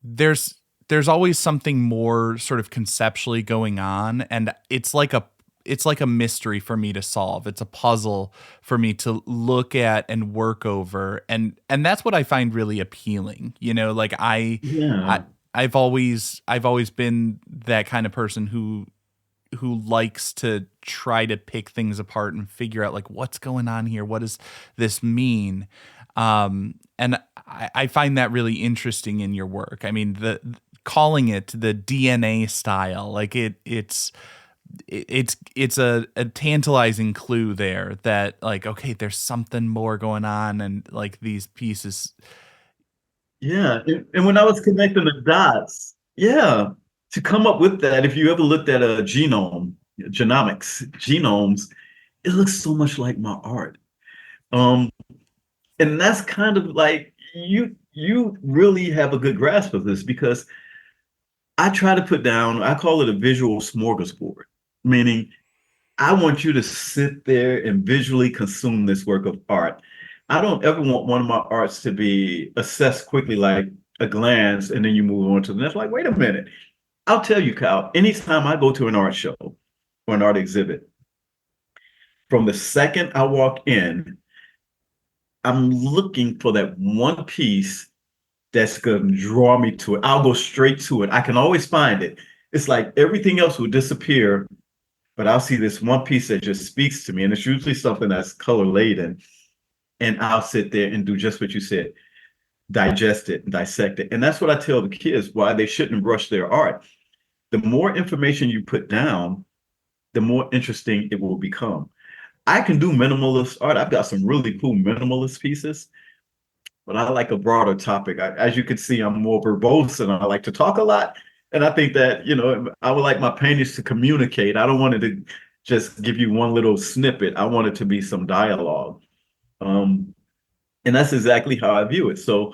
There's there's always something more sort of conceptually going on, and it's like a mystery for me to solve. It's a puzzle for me to look at and work over, and that's what I find really appealing. Like I Yeah. I've always been that kind of person who likes to try to pick things apart and figure out like what's going on here. What does this mean? And I find that really interesting in your work. I mean, calling it the DNA style, like it's a tantalizing clue there that like, okay, there's something more going on, and like these pieces. Yeah. And when I was connecting the dots, yeah, to come up with that, if you ever looked at a genomes, it looks so much like my art. Um, and that's kind of like you really have a good grasp of this because I try to put down, I call it a visual smorgasbord, meaning I want you to sit there and visually consume this work of art. I don't ever want one of my arts to be assessed quickly, like a glance, and then you move on to the next. Like, wait a minute. I'll tell you, Kyle, anytime I go to an art show or an art exhibit, from the second I walk in, I'm looking for that one piece that's going to draw me to it. I'll go straight to it. I can always find it. It's like everything else will disappear, but I'll see this one piece that just speaks to me. And it's usually something that's color laden. And I'll sit there and do just what you said, digest it and dissect it. And that's what I tell the kids why they shouldn't rush their art. The more information you put down, the more interesting it will become. I can do minimalist art. I've got some really cool minimalist pieces, but I like a broader topic. As you can see, I'm more verbose and I like to talk a lot. And I think that, I would like my paintings to communicate. I don't want it to just give you one little snippet. I want it to be some dialogue. Um, and that's exactly how I view it. So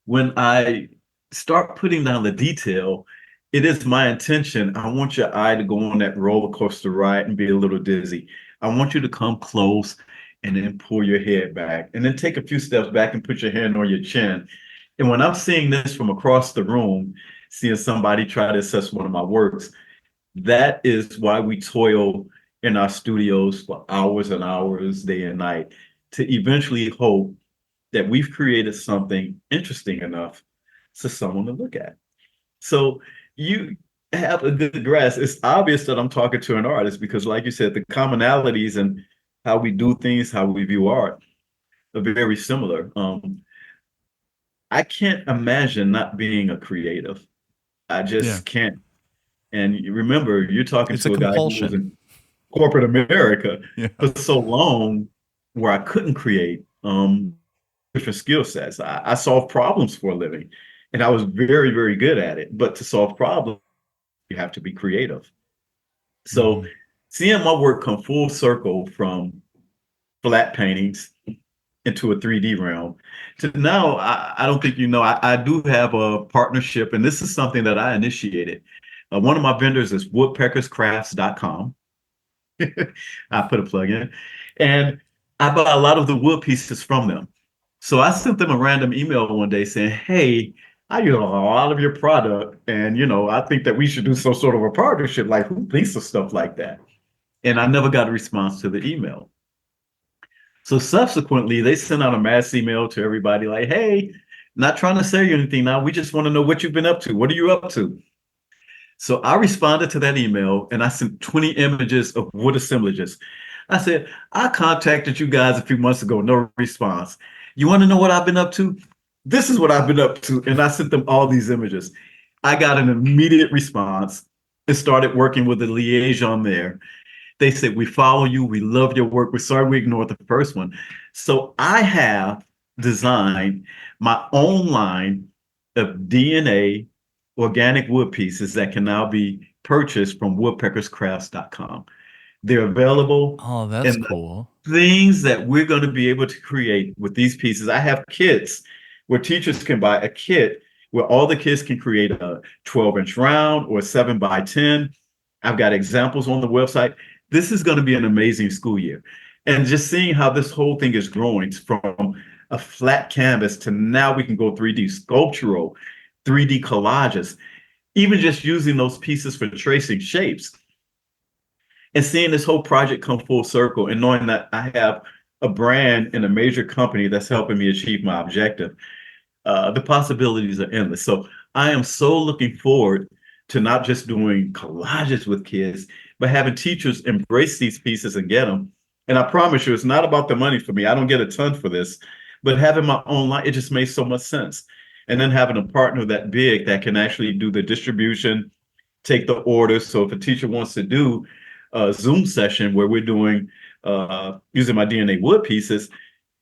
when I start putting down the detail, it is my intention. I want your eye to go on that roller coaster ride and be a little dizzy. I want you to come close and then pull your head back and then take a few steps back and put your hand on your chin. And when I'm seeing this from across the room, seeing somebody try to assess one of my works, that is why we toil in our studios for hours and hours, day and night, to eventually hope that we've created something interesting enough for someone to look at. So you have a good grasp. It's obvious that I'm talking to an artist because, like you said, the commonalities and how we do things, how we view art are very similar. I can't imagine not being a creative. I Yeah, just can't. And remember, you're talking it's a to a guy who was compulsion. in corporate America Yeah. for so long where I couldn't create different skill sets. I solved problems for a living and I was very, very good at it. But to solve problems, you have to be creative. So Mhm. seeing my work come full circle from flat paintings into a 3D realm to now, I don't think I do have a partnership, and this is something that I initiated. One of my vendors is woodpeckerscrafts.com. I put a plug in, and I buy a lot of the wood pieces from them. So I sent them a random email one day saying, "Hey, I use a lot of your product, and I think that we should do some sort of a partnership. Like, who thinks of stuff like that?" And I never got a response to the email. So subsequently, they sent out a mass email to everybody like, "Hey, not trying to sell you anything now. We just want to know what you've been up to. What are you up to?" So I responded to that email and I sent 20 images of wood assemblages. I said, I contacted you guys a few months ago, no response. You want to know what I've been up to? This is what I've been up to. And I sent them all these images. I got an immediate response and started working with the liaison there. They said, we follow you. We love your work. We're sorry we ignored the first one. So I have designed my own line of DNA organic wood pieces that can now be purchased from woodpeckerscrafts.com. They're available. Oh, that's And cool. the things that we're going to be able to create with these pieces, I have kits where teachers can buy a kit where all the kids can create a 12-inch round or a 7x10. I've got examples on the website. This is going to be an amazing school year. And just seeing how this whole thing is growing from a flat canvas to now we can go 3D sculptural, 3D collages, even just using those pieces for tracing shapes. And seeing this whole project come full circle and knowing that I have a brand and a major company that's helping me achieve my objective, the possibilities are endless. So I am so looking forward to not just doing collages with kids, but having teachers embrace these pieces and get them. And I promise you, it's not about the money for me. I don't get a ton for this, but having my own line, it just makes so much sense. And then having a partner that big that can actually do the distribution, take the orders. So if a teacher wants to do a Zoom session where we're doing using my DNA wood pieces,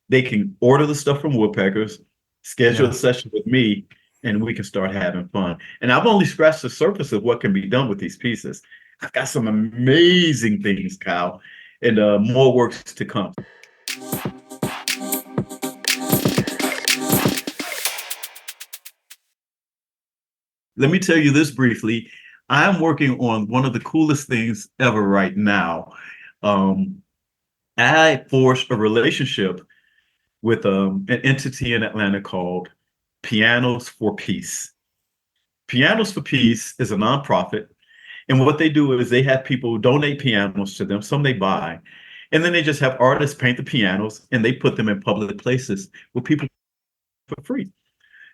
they can order the stuff from Woodpeckers, schedule a session with me, and we can start having fun. And I've only scratched the surface of what can be done with these pieces. I've got some amazing things, Kyle, and more works to come. Let me tell you this briefly. I'm working on one of the coolest things ever right now. I forged a relationship with an entity in Atlanta called Pianos for Peace. Pianos for Peace is a nonprofit. And what they do is they have people donate pianos to them, some they buy, and then they just have artists paint the pianos and they put them in public places with people for free.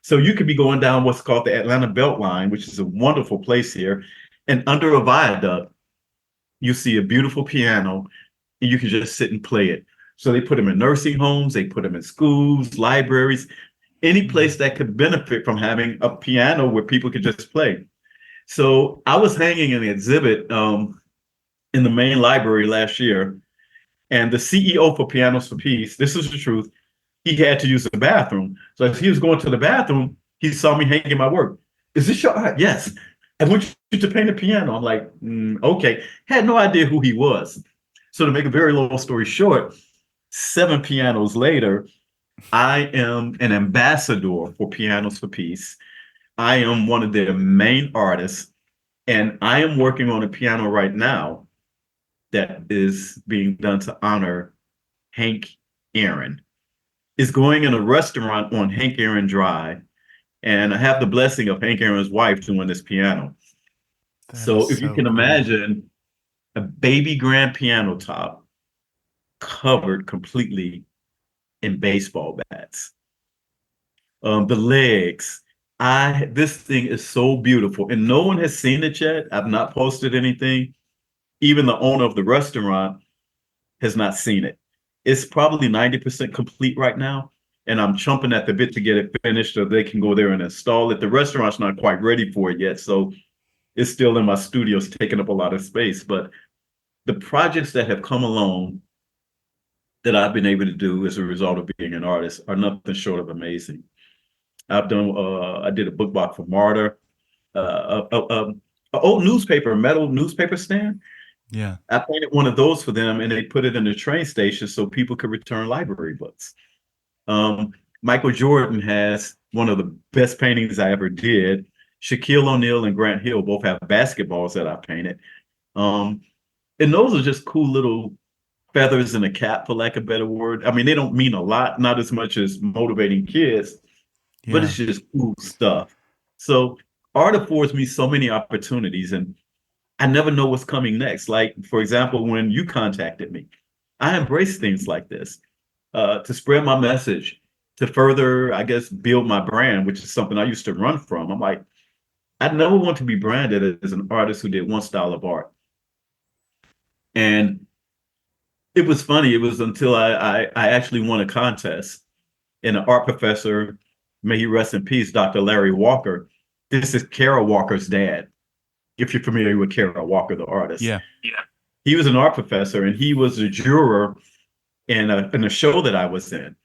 So you could be going down what's called the Atlanta Beltline, which is a wonderful place here, and under a viaduct, you see a beautiful piano and you can just sit and play it. So they put them in nursing homes, they put them in schools, libraries, any place that could benefit from having a piano where people could just play. So I was hanging an exhibit in the main library last year, and the CEO for Pianos for Peace, this is the truth, he had to use the bathroom. So as he was going to the bathroom, he saw me hanging my work. Is this your art? Yes. I want you to paint a piano. I'm like, okay. Had no idea who he was. So to make a very long story short, 7 pianos later, I am an ambassador for Pianos for Peace. I am one of their main artists, and I am working on a piano right now that is being done to honor Hank Aaron. It's going in a restaurant on Hank Aaron Drive, and I have the blessing of Hank Aaron's wife doing this piano. So if you can imagine a baby grand piano top covered completely in baseball bats. The legs, this thing is so beautiful, and no one has seen it yet. I've not posted anything. Even the owner of the restaurant has not seen it. It's probably 90% complete right now, and I'm chomping at the bit to get it finished so they can go there and install it. The restaurant's not quite ready for it yet, so it's still in my studio, it's taking up a lot of space. But the projects that have come along that I've been able to do as a result of being an artist are nothing short of amazing. I did a book box for Martyr, an old newspaper, metal newspaper stand. Yeah. I painted one of those for them, and they put it in the train station so people could return library books. Michael Jordan has one of the best paintings I ever did. Shaquille O'Neal and Grant Hill both have basketballs that I painted. And those are just cool little feathers in a cap, for lack of a better word. I mean, they don't mean a lot, not as much as motivating kids, but it's just cool stuff. So art affords me so many opportunities, and I never know what's coming next. Like, for example, when you contacted me, I embrace things like this to spread my message, to further, I guess, build my brand, which is something I used to run from. I'm like, I never want to be branded as an artist who did one style of art. And It was funny. It was until I actually won a contest, and an art professor, may he rest in peace, Dr. Larry Walker. This is Kara Walker's dad, if you're familiar with Kara Walker, the artist. Yeah. He was an art professor, and he was a juror in a show that I was in.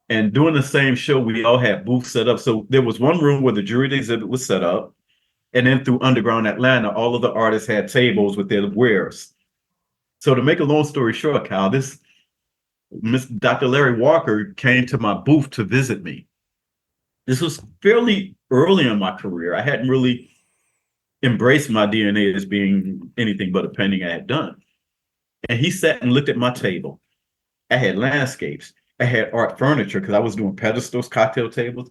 And during the same show, we all had booths set up. So there was one room where the jury exhibit was set up. And then through Underground Atlanta, all of the artists had tables with their wares. So to make a long story short, Kyle, this Dr. Larry Walker came to my booth to visit me. This was fairly early in my career. I hadn't really embraced my DNA as being anything but a painting I had done. And he sat and looked at my table. I had landscapes. I had art furniture because I was doing pedestals, cocktail tables.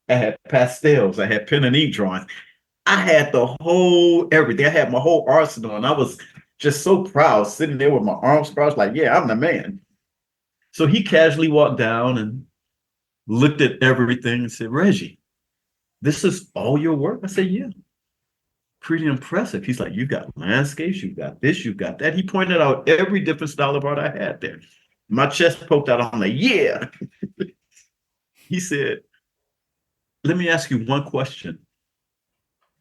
I had pastels. I had pen and ink drawings. I had the whole everything. I had my whole arsenal, and I was just so proud, sitting there with my arms crossed, like, yeah, I'm the man. So he casually walked down and looked at everything and said, Reggie, this is all your work? I said, yeah. Pretty impressive. He's like, you got landscapes, you got this, you got that. He pointed out every different style of art I had there. My chest poked out. I'm like, yeah. He said, let me ask you one question.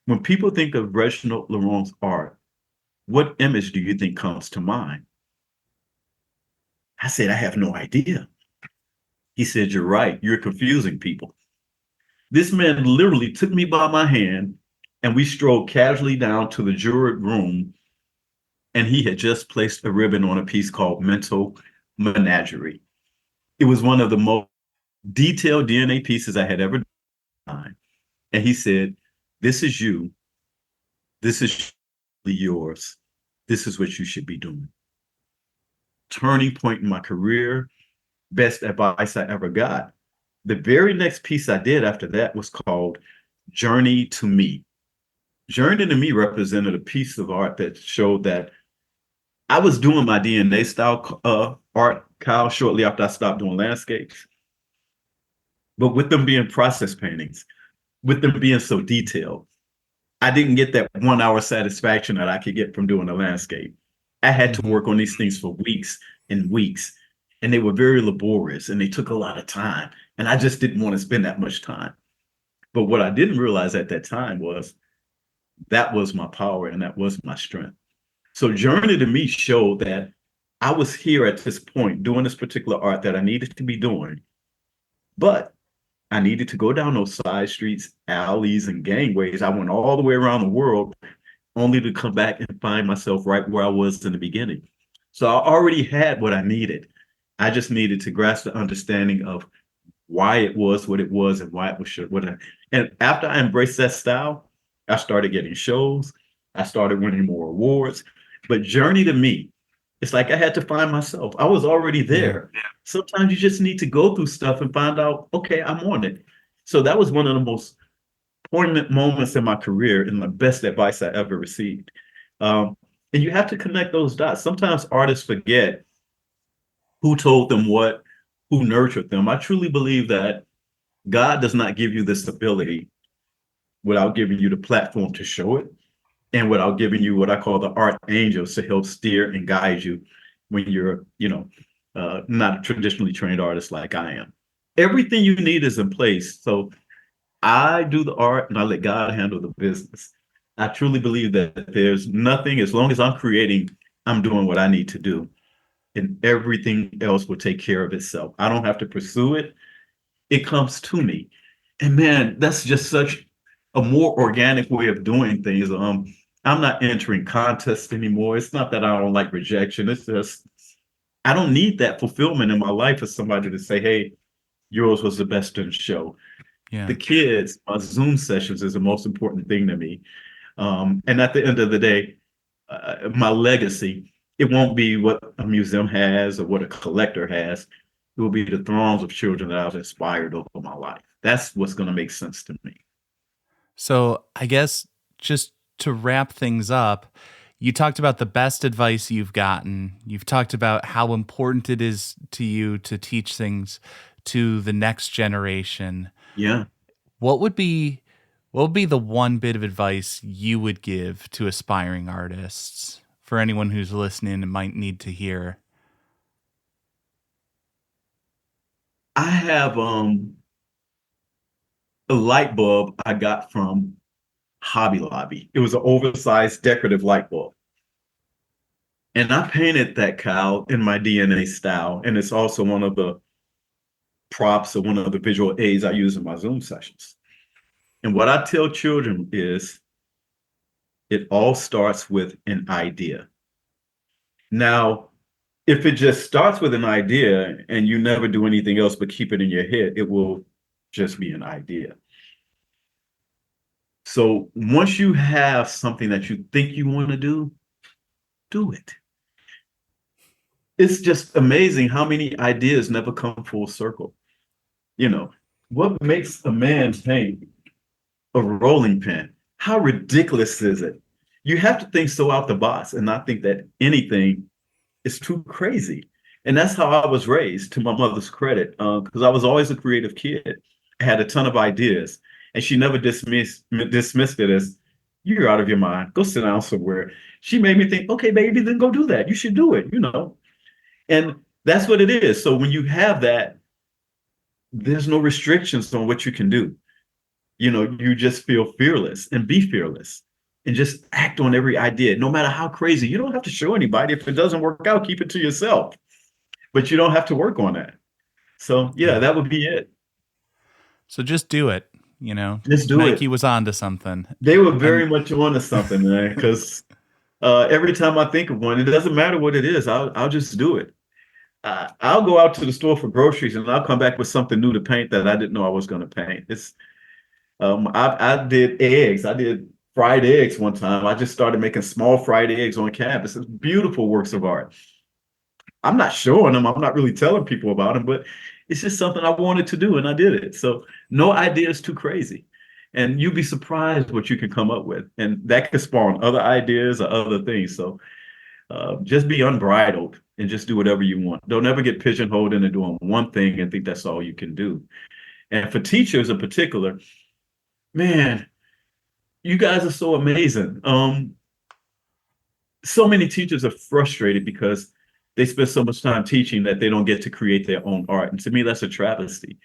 When people think of Reginald Laurent's art, what image do you think comes to mind? I said, I have no idea. He said, you're right. You're confusing people. This man literally took me by my hand and we strolled casually down to the jury room, and he had just placed a ribbon on a piece called Mental Menagerie. It was one of the most detailed DNA pieces I had ever done. And he said, this is you. This is yours. This is what you should be doing. Turning point in my career, best advice I ever got. The very next piece I did after that was called Journey to Me. Journey to Me represented a piece of art that showed that I was doing my DNA style art, Kyle, shortly after I stopped doing landscapes. But with them being process paintings, with them being so detailed, I didn't get that 1 hour satisfaction that I could get from doing a landscape. I had to work on these things for weeks and weeks, and they were very laborious and they took a lot of time. And I just didn't want to spend that much time. But what I didn't realize at that time was that was my power and that was my strength. So Journey to Me showed that I was here at this point doing this particular art that I needed to be doing, but I needed to go down those side streets, alleys, and gangways. I went all the way around the world only to come back and find myself right where I was in the beginning. So I already had what I needed. I just needed to grasp the understanding of why it was what it was and why it was what I. And after I embraced that style, I started getting shows. I started winning more awards. But Journey to Me, it's like I had to find myself. I was already there. Yeah. Sometimes you just need to go through stuff and find out, okay, I'm on it. So that was one of the most poignant moments in my career and the best advice I ever received. And you have to connect those dots. Sometimes artists forget who told them what, who nurtured them. I truly believe that God does not give you this ability without giving you the platform to show it, and without giving you what I call the art angels to help steer and guide you when you're, not a traditionally trained artist like I am. Everything you need is in place. So I do the art and I let God handle the business. I truly believe that there's nothing, as long as I'm creating, I'm doing what I need to do, and everything else will take care of itself. I don't have to pursue it. It comes to me. And man, that's just such a more organic way of doing things. I'm not entering contests anymore. It's not that I don't like rejection. It's just, I don't need that fulfillment in my life for somebody to say, hey, yours was the best in the show. Yeah. The kids, my Zoom sessions is the most important thing to me. And at the end of the day, my legacy, it won't be what a museum has or what a collector has. It will be the throngs of children that I've inspired over my life. That's what's going to make sense to me. So I guess just to wrap things up, you talked about the best advice you've gotten. You've talked about how important it is to you to teach things to the next generation. Yeah. What would be the one bit of advice you would give to aspiring artists, for anyone who's listening and might need to hear? I have a light bulb I got from Hobby Lobby. It was an oversized decorative light bulb. And I painted that cow in my DNA style. And it's also one of the props or one of the visual aids I use in my Zoom sessions. And what I tell children is it all starts with an idea. Now, if it just starts with an idea and you never do anything else but keep it in your head, it will just be an idea. So once you have something that you think you want to do it. It's just amazing how many ideas never come full circle. You know, what makes a man paint a rolling pin? How ridiculous is it? You have to think so out the box and not think that anything is too crazy. And that's how I was raised, to my mother's credit, because I was always a creative kid. I had a ton of ideas, and she never dismissed it as you're out of your mind. Go sit down somewhere. She made me think, okay, baby, then go do that. You should do it, you know. And that's what it is. So when you have that, there's no restrictions on what you can do. You know, you just feel fearless and be fearless and just act on every idea, no matter how crazy. You don't have to show anybody. If it doesn't work out, keep it to yourself. But you don't have to work on that. So yeah, that would be it. So just do it. You know, Just do Nike it. was onto something. They were very much onto something, man. Because every time I think of one, it doesn't matter what it is. I'll just do it. I'll go out to the store for groceries and I'll come back with something new to paint that I didn't know I was going to paint. It's I did eggs. I did fried eggs one time. I just started making small fried eggs on canvas. It's beautiful works of art. I'm not showing them. I'm not really telling people about them, but it's just something I wanted to do and I did it. So no idea is too crazy. And you'd be surprised what you can come up with. And that could spawn other ideas or other things. So just be unbridled and just do whatever you want. Don't ever get pigeonholed into doing one thing and think that's all you can do. And for teachers in particular, man, you guys are so amazing. So many teachers are frustrated because they spend so much time teaching that they don't get to create their own art. And to me, that's a travesty.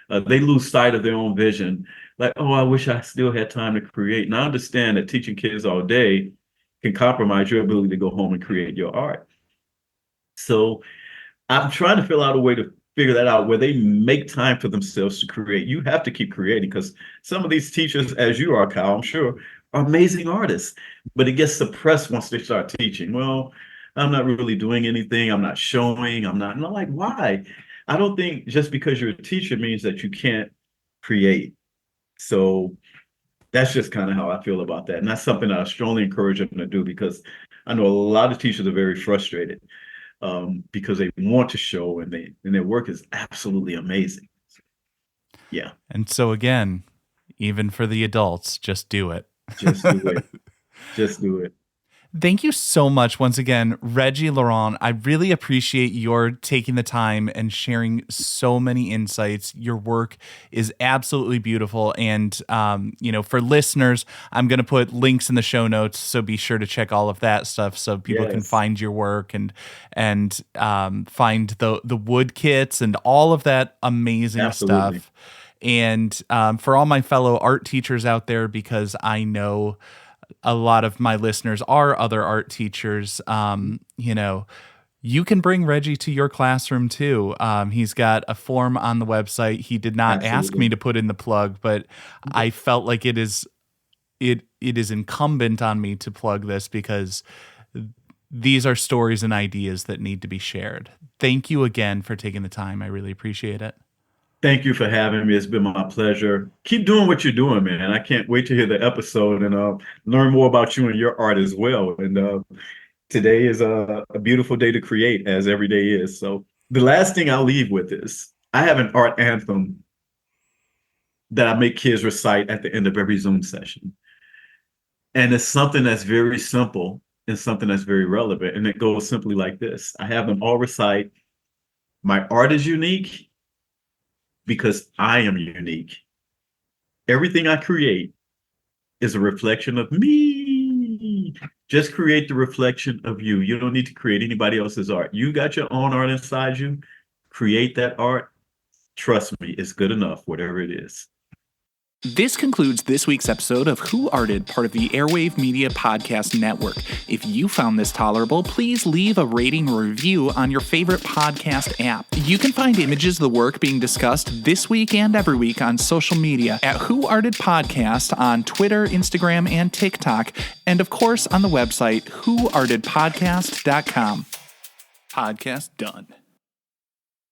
They lose sight of their own vision. Like, oh, I wish I still had time to create. And I understand that teaching kids all day can compromise your ability to go home and create your art. So I'm trying to figure out a way to figure that out where they make time for themselves to create. You have to keep creating because some of these teachers, as you are, Kyle, I'm sure, are amazing artists, but it gets suppressed once they start teaching. Well, I'm not really doing anything. I'm not showing. I'm not. And I'm like, why? I don't think just because you're a teacher means that you can't create. So that's just kind of how I feel about that. And that's something that I strongly encourage them to do because I know a lot of teachers are very frustrated because they want to show and their work is absolutely amazing. Yeah. And so again, even for the adults, just do it. Just do it. Just do it. Thank you so much once again, Reggie Laurent. I really appreciate your taking the time and sharing so many insights. Your work is absolutely beautiful. And, for listeners, I'm going to put links in the show notes. So be sure to check all of that stuff so people can find your work and find the wood kits and all of that amazing stuff. And for all my fellow art teachers out there, because I know a lot of my listeners are other art teachers. You can bring Reggie to your classroom too. He's got a form on the website. He did not ask me to put in the plug, but I felt like it is incumbent on me to plug this because these are stories and ideas that need to be shared. Thank you again for taking the time. I really appreciate it. Thank you for having me. It's been my pleasure. Keep doing what you're doing, man. I can't wait to hear the episode and learn more about you and your art as well. And today is a beautiful day to create, as every day is. So the last thing I'll leave with is I have an art anthem that I make kids recite at the end of every Zoom session. And it's something that's very simple and something that's very relevant. And it goes simply like this. I have them all recite, "My art is unique because I am unique. Everything I create is a reflection of me. Just create the reflection of you. You don't need to create anybody else's art. You got your own art inside you. Create that art. trust me, it's good enough, whatever it is. This concludes this week's episode of Who Arted, part of the Airwave Media Podcast Network. If you found this tolerable, please leave a rating or review on your favorite podcast app. You can find images of the work being discussed this week and every week on social media at Who Arted Podcast on Twitter, Instagram, and TikTok, and of course on the website whoartedpodcast.com. Podcast done.